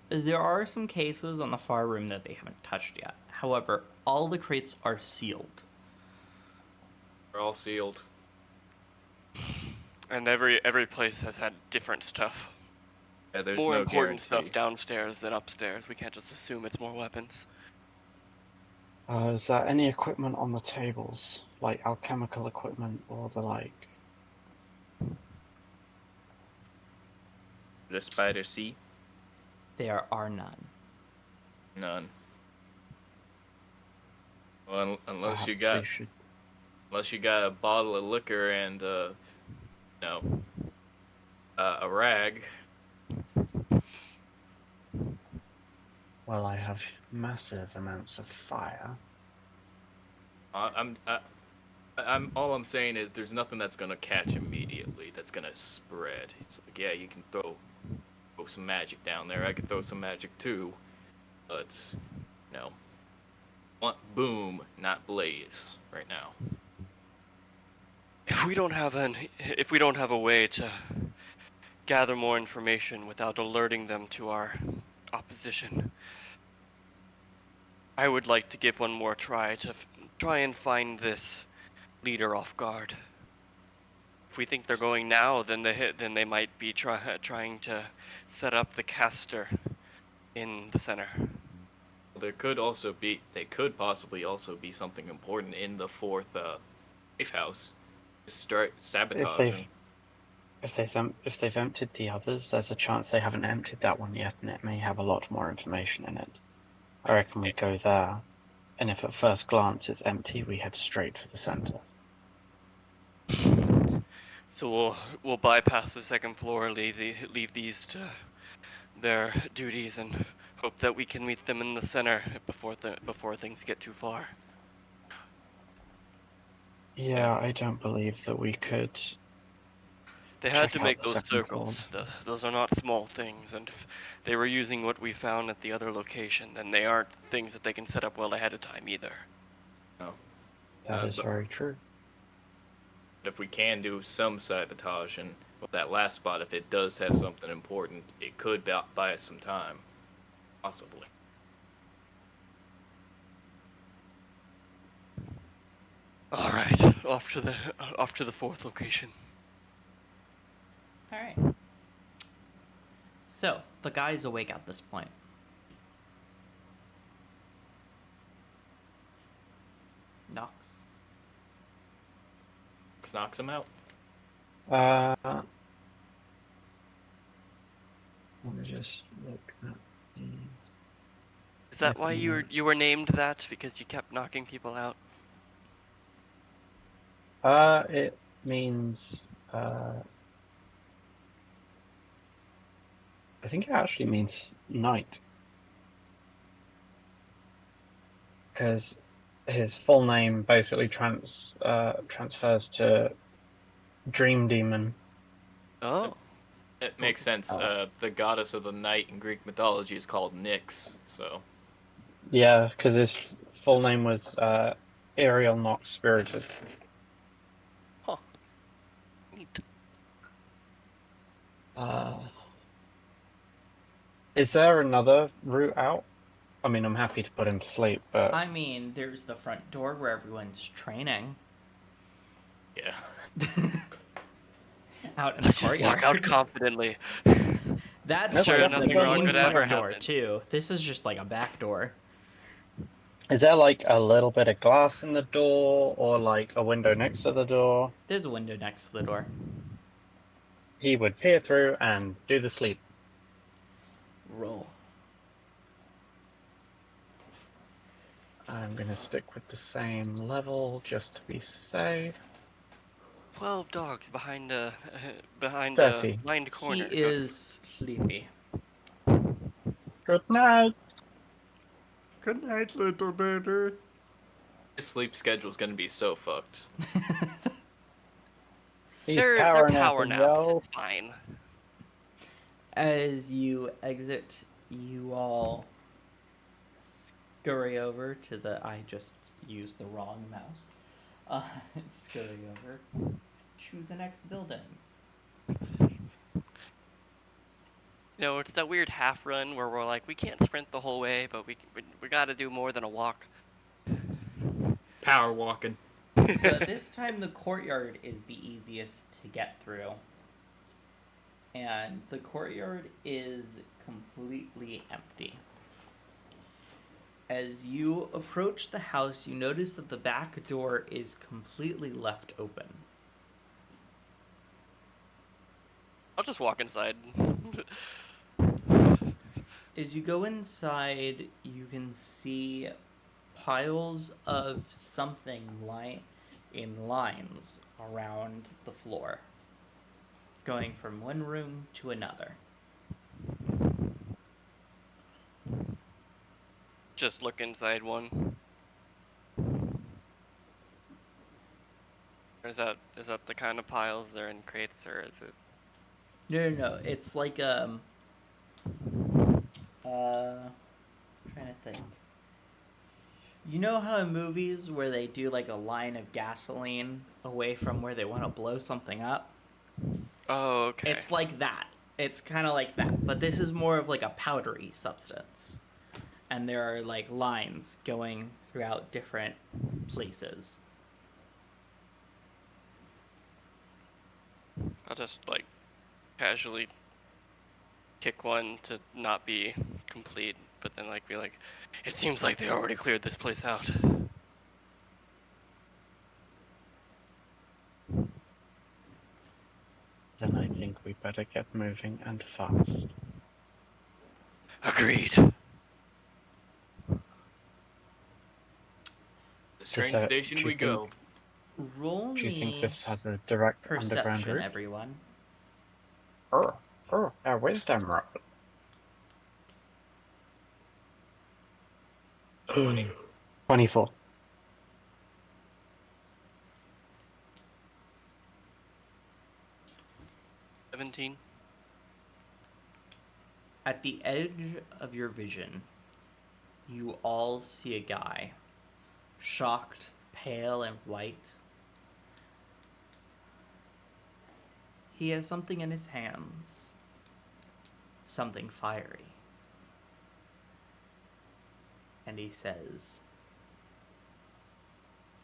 there are some cases on the far room that they haven't touched yet. However, all the crates are sealed. They're all sealed. And every place has had different stuff. Yeah, there's More no important guarantee. stuff downstairs than upstairs. We can't just assume it's more weapons. Is there any equipment on the tables, like alchemical equipment or the like? The spider see? There are none. None. Well, unless Perhaps you got a bottle of liquor and a rag. Well, I have massive amounts of fire. I'm all I'm saying is there's nothing that's gonna catch immediately. That's gonna spread. It's like, yeah, you can throw some magic down there. I could throw some magic too, but want boom, not blaze right now. If we don't have a way to gather more information without alerting them to our opposition, I would like to give one more try to try and find this leader off guard. If we think they're going now, then they might be trying to set up the caster in the center. They could possibly also be something important in the fourth safe house. Start sabotaging. If they've emptied the others, there's a chance they haven't emptied that one yet, and it may have a lot more information in it. I reckon we go there, and if at first glance it's empty, we head straight for the center. So we'll bypass the second floor, leave these to their duties, and hope that we can meet them in the center before things get too far. Yeah, I don't believe that we could. They had Check to out make the those second circles. Those are not small things, and if they were using what we found at the other location, then they aren't things that they can set up well ahead of time either. No. That is very true. But if we can do some sabotage, and with that last spot, if it does have something important, it could buy us some time, possibly. All right, off to the fourth location. All right. So the guy's awake at this point. Nox. Knocks him out. Let me just look at the. Is that why you were named that? Because you kept knocking people out? It means. I think it actually means night. Because his full name basically transfers to Dream Demon. Oh. It makes sense. The goddess of the night in Greek mythology is called Nyx, so. Yeah, because his full name was Ariel Nox Spirited. Huh. Neat. Is there another route out? I mean, I'm happy to put him to sleep, but I mean, there's the front door where everyone's training. Yeah. Out in the Let's just courtyard. walk out confidently. That's Sure, like the nothing wrong main could front ever door happen. too. This is just like a back door. is there like a little bit of glass in the door or like a window next to the door? There's a window next to the door. He would peer through and do the sleep. Roll. I'm going to stick with the same level just to be safe. 12 dogs behind a 30. blind corner. He is sleepy. Good night. Good night, little baby. His sleep schedule's gonna be so fucked. He's They're power power napping, naps. yo. It's fine. As you exit, you all scurry over to the. I just used the wrong mouse. Scurry over to the next building. You know, it's that weird half run where we're like, we can't sprint the whole way, but we gotta do more than a walk. Power walking. So at this time, the courtyard is the easiest to get through. And the courtyard is completely empty. As you approach the house, you notice that the back door is completely left open. I'll just walk inside. As you go inside, you can see piles of something in lines around the floor, going from one room to another. Just look inside one. Or is that the kind of piles they're in crates, or is it? No. It's like trying to think. You know how in movies where they do like a line of gasoline away from where they want to blow something up? Oh, okay. It's like that. It's kind of like that, but this is more of like a powdery substance. And there are like lines going throughout different places. I'll just like casually kick one to not be complete, but then like be like, it seems like they already cleared this place out. Then I think we better get moving and fast. Agreed. This train Does, station do we you go. Roll Do you think me this has a direct underground perception, route? everyone. Our wisdom roll. 24. At the edge of your vision, you all see a guy, shocked, pale, and white. He has something in his hands, something fiery. And he says,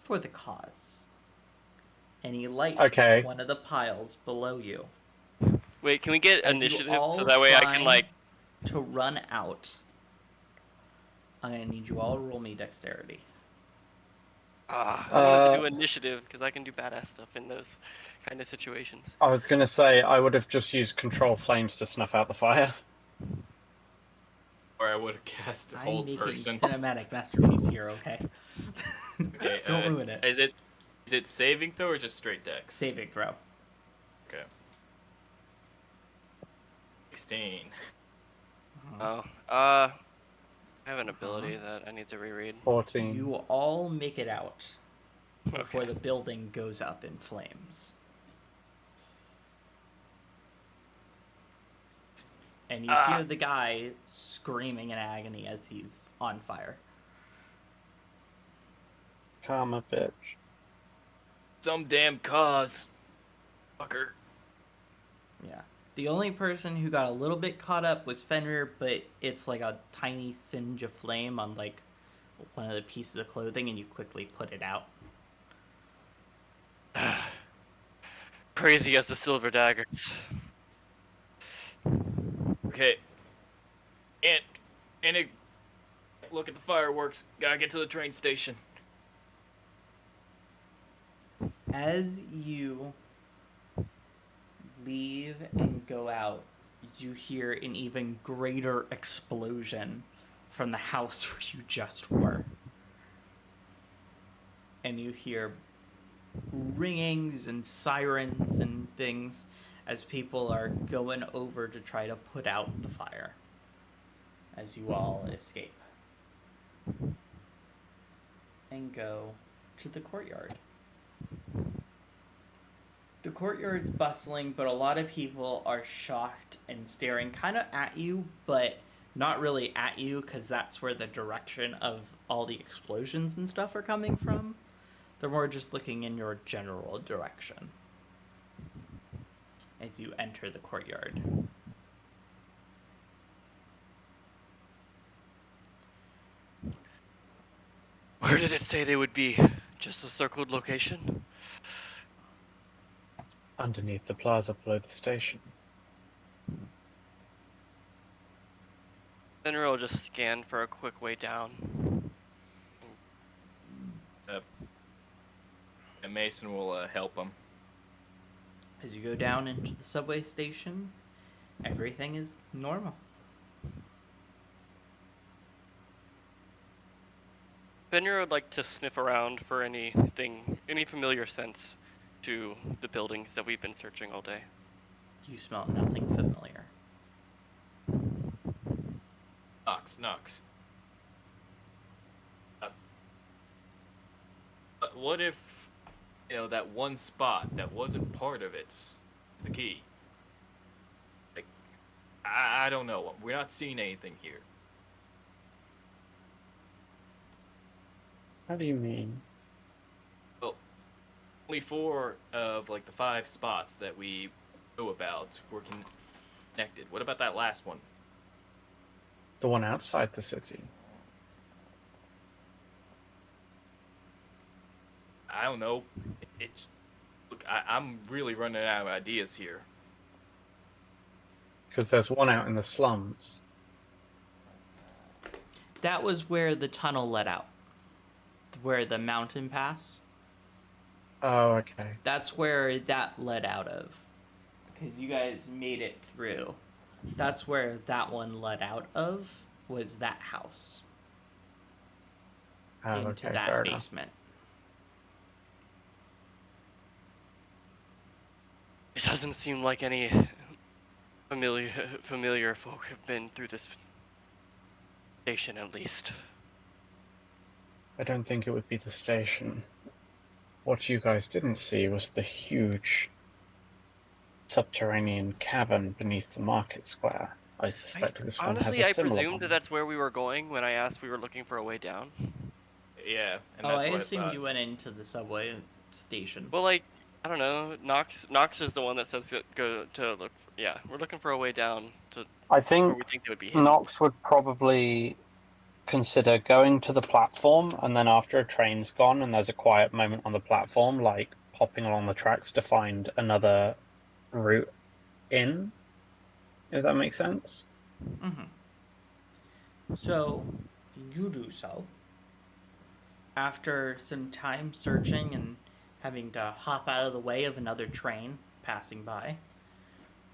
"For the cause." And he lights one of the piles below you. Wait, can we get As you initiative all so that way I try can like to run out. I'm gonna need you all to roll me dexterity. I wanted to do initiative because I can do badass stuff in those kind of situations. I was going to say, I would have just used control flames to snuff out the fire. Or I would have cast I'm hold making person. cinematic masterpiece here, okay? Okay, Don't ruin it. Is it saving throw or just straight dex? Saving throw. Okay. 16. Oh, I have an ability that I need to reread. 14. You all make it out before Okay. the building goes up in flames. And you hear the guy screaming in agony as he's on fire. Karma, bitch. Some damn cause. Fucker. Yeah. The only person who got a little bit caught up was Fenrir, but it's like a tiny singe of flame on like one of the pieces of clothing, and you quickly put it out. Crazy as the silver daggers. Okay. And it, look at the fireworks. Gotta get to the train station. As you leave and go out, you hear an even greater explosion from the house where you just were. and you hear ringings and sirens and things as people are going over to try to put out the fire as you all escape and go to the courtyard. The courtyard's bustling, but a lot of people are shocked and staring kind of at you, but not really at you because that's where the direction of all the explosions and stuff are coming from. They're more just looking in your general direction as you enter the courtyard. Where did it say they would be? Just a circled location? Underneath the plaza below the station. Fenrir will just scan for a quick way down. And Mason will help him. As you go down into the subway station, everything is normal. Fenrir would like to sniff around for anything, any familiar sense to the buildings that we've been searching all day. You smell nothing familiar. Knox. But what if, that one spot that wasn't part of it's the key? Like, I don't know. We're not seeing anything here. How do you mean? Well, only 4 of, the 5 spots that we know about were connected. What about that last one? The one outside the city. I don't know. Look, I'm really running out of ideas here. Because there's one out in the slums. That was where the tunnel led out. Where the mountain pass. Oh, okay. That's where that led out of. Because you guys made it through. That's where that one led out of, was that house. Oh, Into okay, that fair enough. basement. It doesn't seem like any familiar folk have been through this station, at least. I don't think it would be the station. What you guys didn't see was the huge subterranean cavern beneath the market square. I suspect this one has Honestly, a I similar presumed one. that that's where we were going when I asked we were looking for a way down. Yeah, and Oh, that's I what assumed I thought. you went into the subway station. Well, I don't know. Knox is the one that says go to look. Yeah, we're looking for a way down to I where think we think they would be hidden. Knox would probably consider going to the platform, and then after a train's gone and there's a quiet moment on the platform, like hopping along the tracks to find another route in. If that makes sense. Mm-hmm. So, you do so. After some time searching and having to hop out of the way of another train passing by,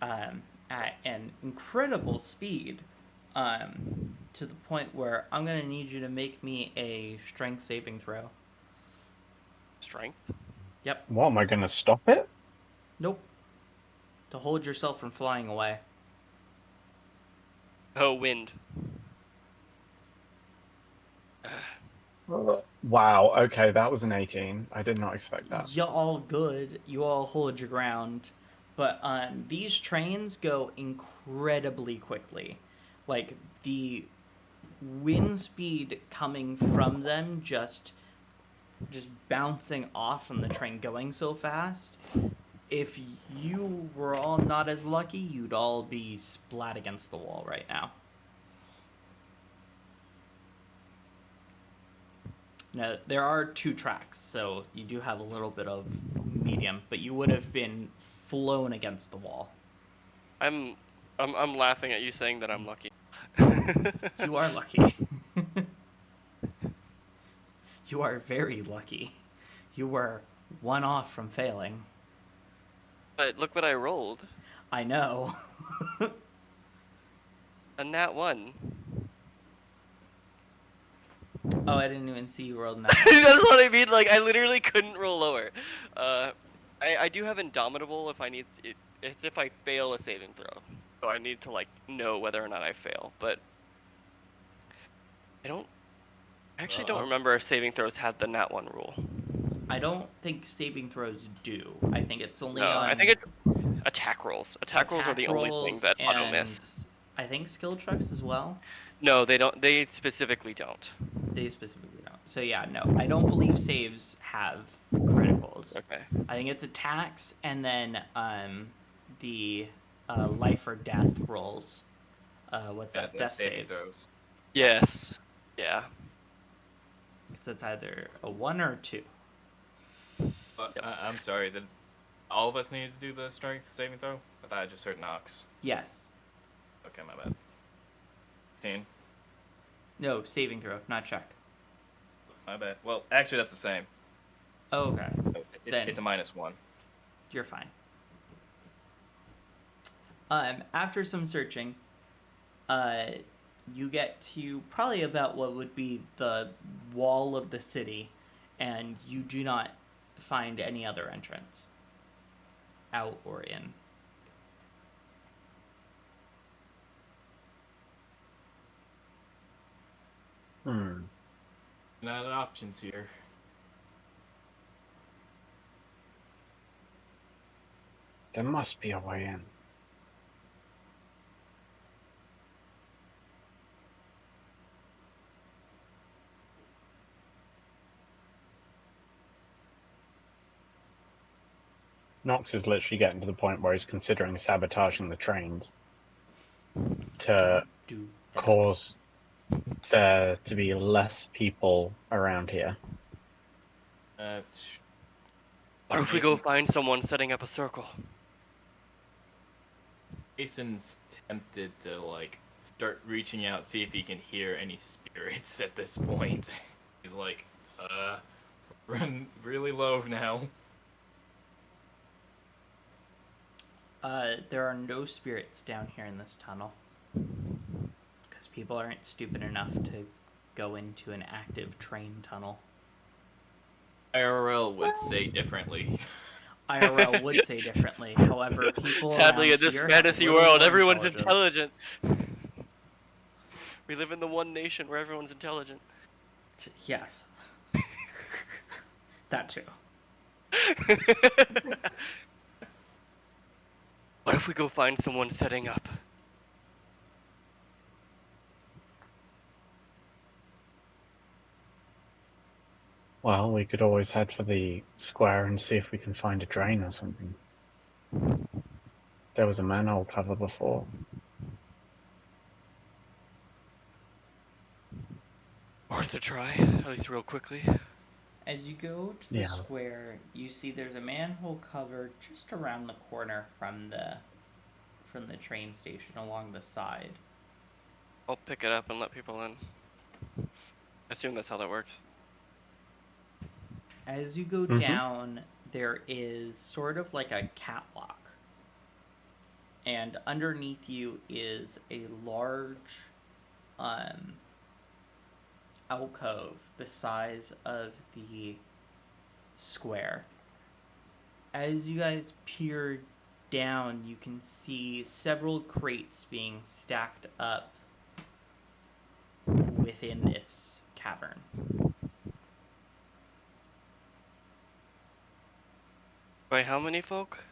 at an incredible speed, to the point where I'm going to need you to make me a strength saving throw. Strength. Yep. What, am I going to stop it? Nope. To hold yourself from flying away. Oh, wind. Wow, okay, that was an 18. I did not expect that. You all good. You all hold your ground. But these trains go incredibly quickly. Like, the wind speed coming from them just bouncing off from the train going so fast. If you were all not as lucky, you'd all be splat against the wall right now. Now, there are 2 tracks, so you do have a little bit of medium, but you would have been flown against the wall. I'm laughing at you saying that I'm lucky. You are lucky. You are very lucky. You were 1 off from failing. But look what I rolled. I know. A nat 1. Oh, I didn't even see you rolled that. That's what I mean. Like, I literally couldn't roll lower. I do have Indomitable if I need it. It's if I fail a saving throw, so I need to like know whether or not I fail. But I actually don't remember if saving throws had the nat 1 rule. I don't think saving throws do. I think it's only No, on I think it's attack rolls. Attack rolls are the only thing rolls that auto and miss. I think skill checks as well. No, they don't. They specifically don't. They specifically don't. So yeah, no, I don't believe saves have criticals. Okay. I think it's attacks and then the life or death rolls. What's that? Death saving saves. throws. Yes. Yeah. Because it's either a 1 or a 2. But I'm sorry. Did all of us need to do the strength saving throw? I thought I just heard Nox. Yes. Okay, my bad. 16. No, saving throw, not check. My bad. Well, actually, that's the same. Oh, okay. It's a -1. You're fine. After some searching, you get to probably about what would be the wall of the city, and you do not find any other entrance, out or in. Not options here. There must be a way in. Nox is literally getting to the point where he's considering sabotaging the trains to Do that. cause there to be less people around here. What if we go find someone setting up a circle? Jason's tempted to like start reaching out, see if he can hear any spirits at this point. He's like, run really low now. There are no spirits down here in this tunnel. Because people aren't stupid enough to go into an active train tunnel. IRL would say differently. IRL would say differently. However, people Sadly, around in this here have fantasy a little world, more everyone's intelligence. intelligent. We live in the one nation where everyone's intelligent. Yes. That too. What if we go find someone setting up? Well, we could always head for the square and see if we can find a drain or something. There was a manhole cover before. Worth a try, at least real quickly. As you go to the Yeah. square, you see there's a manhole cover just around the corner from the train station along the side. I'll pick it up and let people in. I assume that's how that works. As you go down, there is sort of like a catwalk. And underneath you is a large alcove the size of the square. As you guys peer down, you can see several crates being stacked up within this cavern. By how many folk?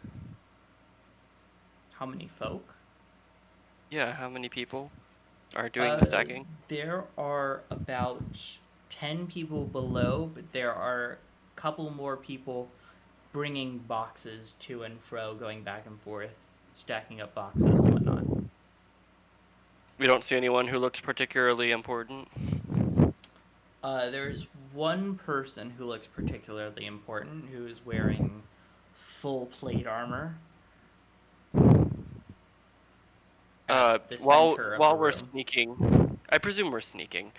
How many folk? Yeah, how many people are doing the stacking? There are about 10 people below, but there are a couple more people bringing boxes to and fro, going back and forth, stacking up boxes and whatnot. We don't see anyone who looks particularly important. There's one person who looks particularly important, who is wearing full plate armor. at the While center of while the we're room. sneaking, I presume we're sneaking.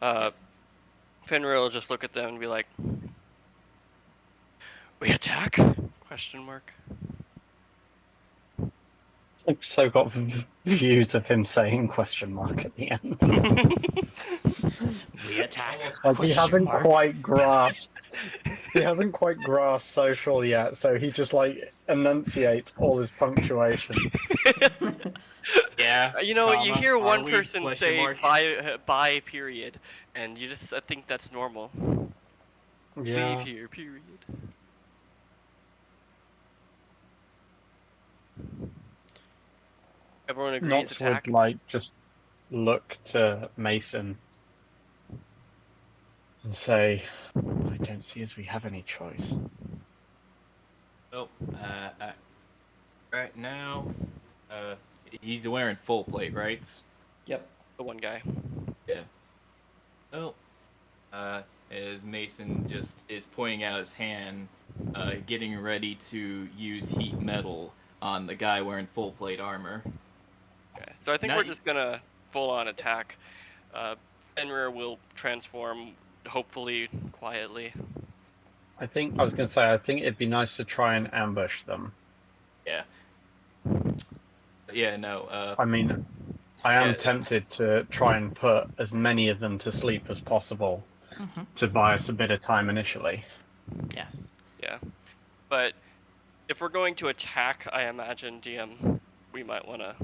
Fenrir will just look at them and be like, "We attack?" Question mark. also got views of him saying question mark at the end. We attack. Like he Question hasn't mark. quite grasped. He hasn't quite grasped social yet, so he just like enunciates all his punctuation. Yeah. You know, you comma, hear are one we? person Question say mark. by period, and you just I think that's normal. Yeah. Leave here, period. Everyone agrees Nox attack. would like just look to Mason and say, "I don't see as we have any choice." Oh, right now, he's wearing full plate, right? Yep. The one guy. Yeah. Oh, as Mason just is pointing out his hand, getting ready to use heat metal on the guy wearing full plate armor. Okay, so I think we're just gonna full on attack. Fenrir will transform, hopefully quietly. I was going to say, I think it'd be nice to try and ambush them. Yeah. Yeah, no, I mean, I am Yeah. tempted to try and put as many of them to sleep as possible to buy us a bit of time initially. Yes. Yeah, but if we're going to attack, I imagine DM, we might want to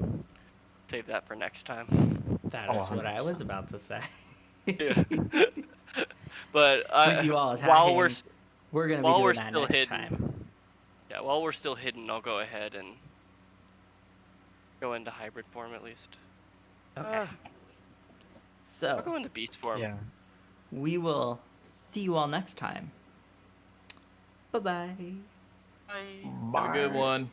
save that for next time. That Oh, is what I was 100%. about to say. Yeah. But With you all while attacking, we're gonna be while doing we're that still next hidden, time. yeah, while we're still hidden, I'll go ahead and go into hybrid form at least. Okay. I'll go So into beast form. Yeah. we will see you all next time. Bye-bye. Bye. have a good one.